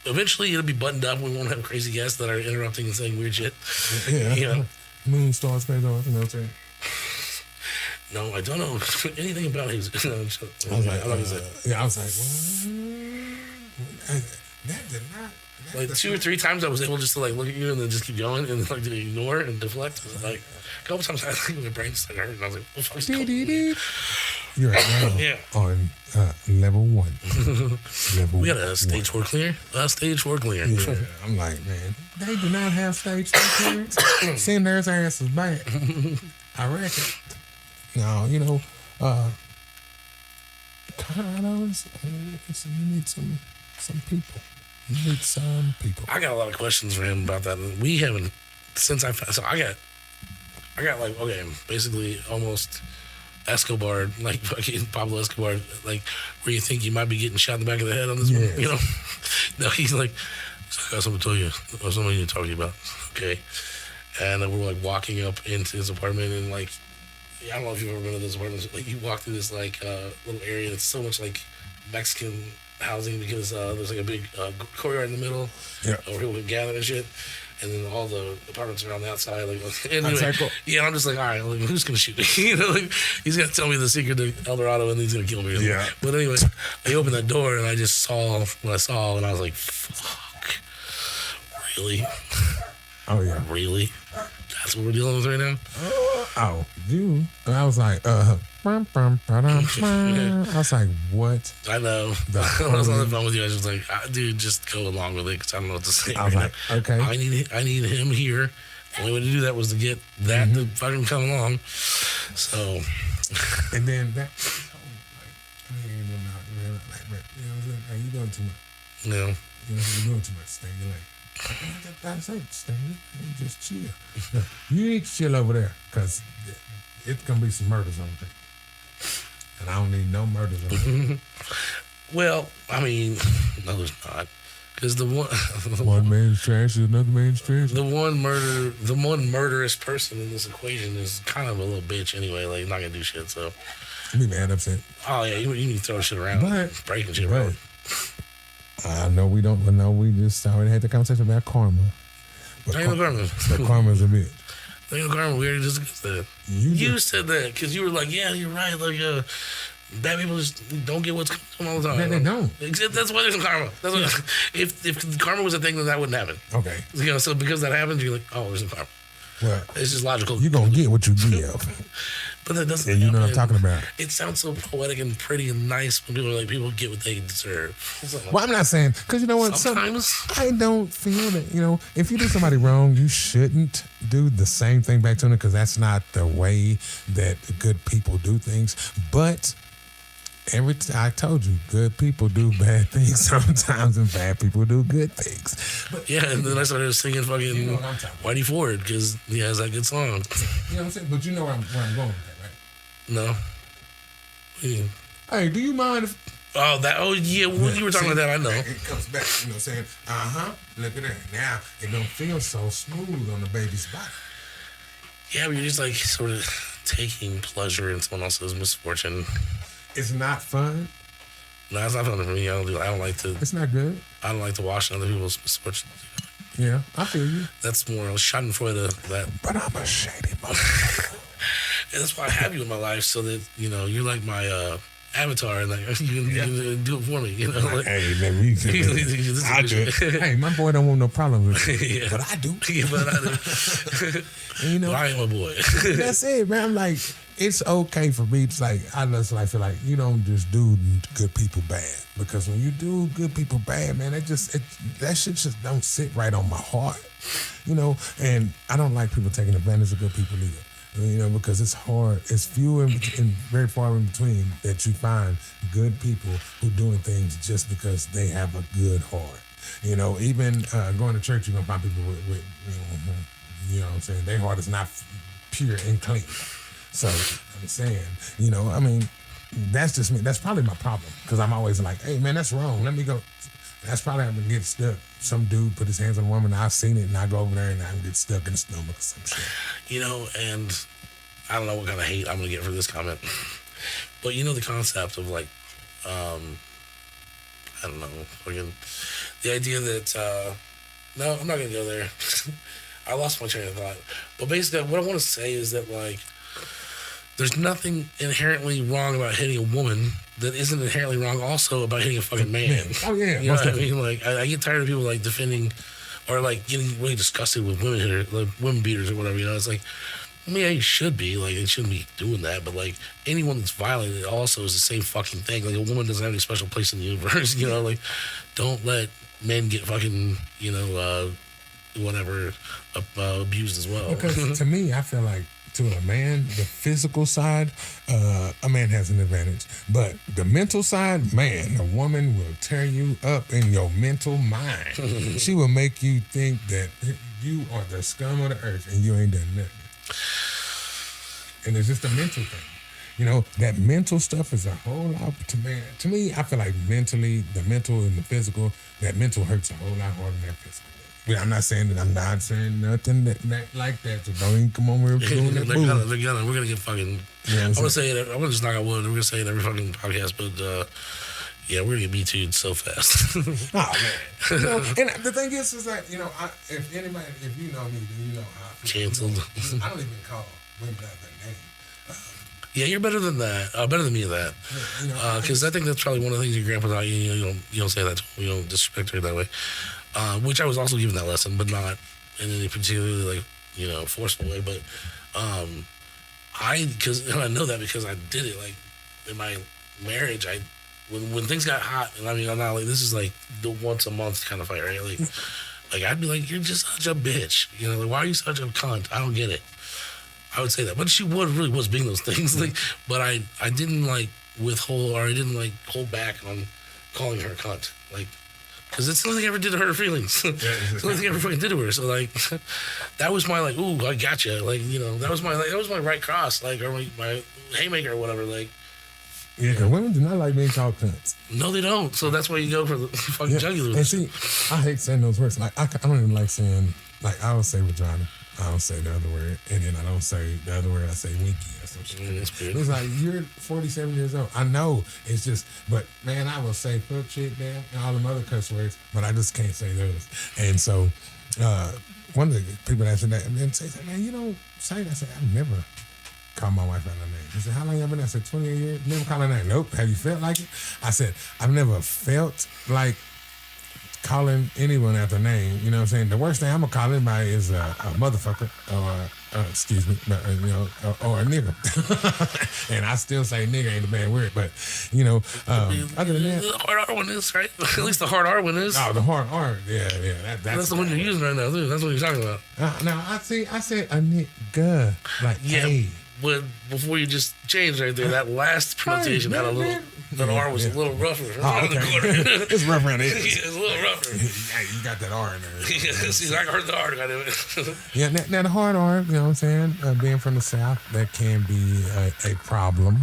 Eventually, it'll be buttoned up. We won't have crazy guests that are interrupting and saying weird shit. Yeah, you know, moon, stars, space, off. You know what I'm saying? No, I don't know anything about his. I was like, I was like, what? That did not. Like 2 or 3 times, I was able just to like look at you and then just keep going and like to ignore and deflect. Like a couple times, I think my brain started hurting. I was like, "What the fuck's going on?" You're right now on level 1. Level. We got a stage 4 clear. Stage 4 clear. Yeah, I'm like, man, they do not have stage 4 clearance. Send their asses back. I reckon. Now, you know, Colorado is. You need some people. You need some people. I got a lot of questions for him about that. We haven't since I got like basically almost Escobar, like fucking Pablo Escobar, like where you think you might be getting shot in the back of the head on this one, you know? No, he's like, I got something to tell you. I got something to talk to you about. Okay. And then we're like walking up into his apartment and like, I don't know if you've ever been to this apartment. Like you walk through this like little area that's so much like Mexican housing because there's like a big courtyard in the middle where people can gather and shit. And then all the apartments are on the outside. Like, anyway, yeah, I'm just like, all right, like, who's gonna shoot me? You know, like, he's gonna tell me the secret to El Dorado, and he's gonna kill me. Yeah. But anyway, I opened that door and I just saw what I saw, and I was like, fuck, really? Oh yeah, really? That's what we're dealing with right now. Oh, you? I was like, I was like, what? I know. When I was on the phone with you, I was just like, dude, just go along with it because I don't know what to say. I was like, okay. I need him here. The only way to do that was to get that to fucking come along. So. And then that. Like, you doing too much. No. You know, you're doing too much. Stay in your lane. I say, stay. Just chill. You need to chill over there because it's gonna be some murders on there. And I don't need no murders on there. Well, I mean, no, there's not. Because one man's trash is another man's trash. The one murderous person in this equation is kind of a little bitch anyway. Like, not gonna do shit. So, be mad upset. Oh yeah, you need to throw shit around, breaking shit around. I know we don't. No, we just already had the conversation about karma. But karma. But karma's a bitch. Karma. We already discussed that. You said that because you were like, yeah, you're right. Like, bad people just don't get what's coming to them all the time. They don't. That's why there's karma. That's why, if karma was a thing, then that wouldn't happen. Okay. You know, so because that happens, you're like, oh, there's no karma. Well, it's just logical. You're going to get what you give. But that doesn't. And you know what I'm talking about. It sounds so poetic and pretty and nice when people are like, people get what they deserve. Well, I'm not saying, because you know what? Sometimes. I don't feel that, you know, if you do somebody wrong, you shouldn't do the same thing back to them because that's not the way that good people do things. But I told you, good people do bad things sometimes, and bad people do good things. But, yeah, and then I started singing fucking Whitey Ford because he has that good song. You know what I'm saying? But you know where I'm going with that, right? No. Yeah. Hey, do you mind if... Oh, yeah, when you were talking about that, I know. It comes back, you know, saying, look at that. Now, it don't feel so smooth on the baby's body. Yeah, but you're just like sort of taking pleasure in someone else's misfortune. It's not fun. No, it's not fun for me. I don't like to. It's not good. I don't like to wash other people's misfortune. Yeah, I feel you. That's more Schadenfreude. That. But I'm a shady motherfucker. And that's why I have you in my life, so that you're like my avatar, and like you can do it for me. You know, like, hey, man, I do it. Hey, my boy don't want no problem with it, but I do. Yeah, but I do. And, you know, but I am a boy. That's it, man. I'm like, it's okay for me. It's like I just like feel like you don't just do good people bad, because when you do good people bad, man, that shit just don't sit right on my heart, you know. And I don't like people taking advantage of good people either, you know, because it's hard. It's few and very far in between that you find good people who doing things just because they have a good heart. You know, even going to church, you're gonna find people with you know what I'm saying, their heart is not pure and clean. So I'm saying, you know, I mean, that's just me. That's probably my problem, because I'm always like, hey, man, that's wrong. Let me go. That's probably how I get stuck. Some dude put his hands on a woman, I've seen it, and I go over there and I get stuck in the stomach or some shit. You know, and I don't know what kind of hate I'm going to get for this comment, but you know the concept of, like, I don't know, fucking, the idea that, no, I'm not going to go there. I lost my train of thought. But basically, what I want to say is that, like, there's nothing inherently wrong about hitting a woman that isn't inherently wrong also about hitting a fucking man. Oh, yeah. You know what I mean? Like, I get tired of people, like, defending or, like, getting really disgusted with women beaters or whatever, you know? It's like, I mean, yeah, you should be. Like, they shouldn't be doing that. But, like, anyone that's violent, it also is the same fucking thing. Like, a woman doesn't have any special place in the universe, you know? Like, don't let men get fucking, you know, whatever, abused as well. Because to me, I feel like to a man, the physical side, a man has an advantage. But the mental side, man, a woman will tear you up in your mental mind. She will make you think that you are the scum of the earth and you ain't done nothing. And it's just a mental thing. You know, that mental stuff is a whole lot to me, I feel like mentally, the mental and the physical, that mental hurts a whole lot harder than that physical. Yeah, I'm not saying that. I'm not saying nothing that like that. So don't even come on here doing that. We're gonna get fucking. Yeah, I'm gonna say it. I'm gonna just knock on wood. We're gonna say it every fucking podcast, but yeah, we're gonna get Me Too'd so fast. Oh man! You know, and the thing is that, you know, if you know me, then you know how I feel. Canceled. I don't even call women out their name. Yeah, you're better than that. Better than me at that. Because I think that's probably one of the things your grandpa taught you. You don't say that to him. You don't disrespect her that way. Which I was also given that lesson, but not in any particularly, like, you know, forceful way. But I know that because I did it. Like, in my marriage, when things got hot, and I mean, I'm not like, this is like the once a month kind of fight, right? Like I'd be like, you're just such a bitch. You know, like, why are you such a cunt? I don't get it. I would say that, but she really was being those things. Like, but I didn't like withhold, or I didn't like hold back on calling her a cunt. Like, because it's the only thing I ever did to hurt her feelings. It's the only thing I ever fucking did to her. So, like, that was my, like, ooh, I gotcha. Like, you know, that was my right cross, like, or my haymaker or whatever. Like, yeah, because women do not like being called cunts. No, they don't. So that's why you go for the fucking jugular. And see, I hate saying those words. Like, I don't even like saying, like, I don't say vagina. I don't say the other word, and then I don't say the other word. I say winky or some shit. It's like, you're 47 years old. I know. It's just, but man, I will say fuck, shit, damn, and all them other cuss words, but I just can't say those. And so, one of the people that said that, and then say, man, you don't say that. I said, I've never called my wife out her name. He said, how long you been there? I said, 28 years. Never called her name. Nope. Have you felt like it? I said, I've never felt like calling anyone out their name. You know what I'm saying? The worst thing I'm gonna call anybody is a motherfucker, or excuse me, you know, or a nigga. And I still say nigga ain't a bad word, but you know, other than that, the hard R one is, right. At least the hard R one is. Oh, the hard R, yeah. That's the one you're using right now, too. That's what you're talking about. No, I said a nigga, like, yeah. Hey. But before you just changed right there, that last pronunciation had a little. That R was a little rougher. Oh, okay. It's rough around the edge. Yeah, it's a little rougher. Yeah, you got that R in there. See, I heard the R. Goddamn. Yeah, now the hard R, you know what I'm saying? Being from the South, that can be a problem.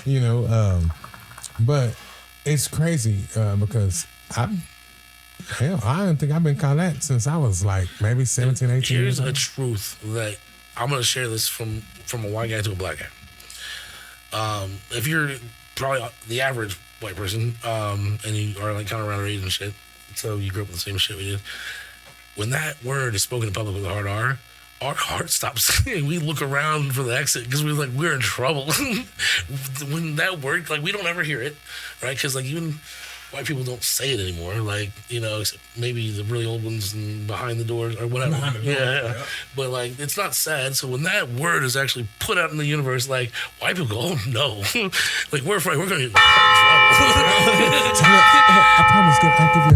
You know, but it's crazy because I don't think I've been called that since I was like maybe 17, 18 years old. Here's a truth that I'm going to share this from a white guy to a black guy. If you're probably the average white person, and you are like kind of around our age and shit, so you grew up with the same shit we did. When that word is spoken in public with a hard R, our heart stops. We look around for the exit because we're in trouble. When that word, like, we don't ever hear it, right? Because like even white people don't say it anymore. Like, except maybe the really old ones and behind the doors or whatever. Yeah. But like, it's not sad. So when that word is actually put out in the universe, like white people go, oh no, like we're afraid we're going to get in trouble. I promise, I'll give you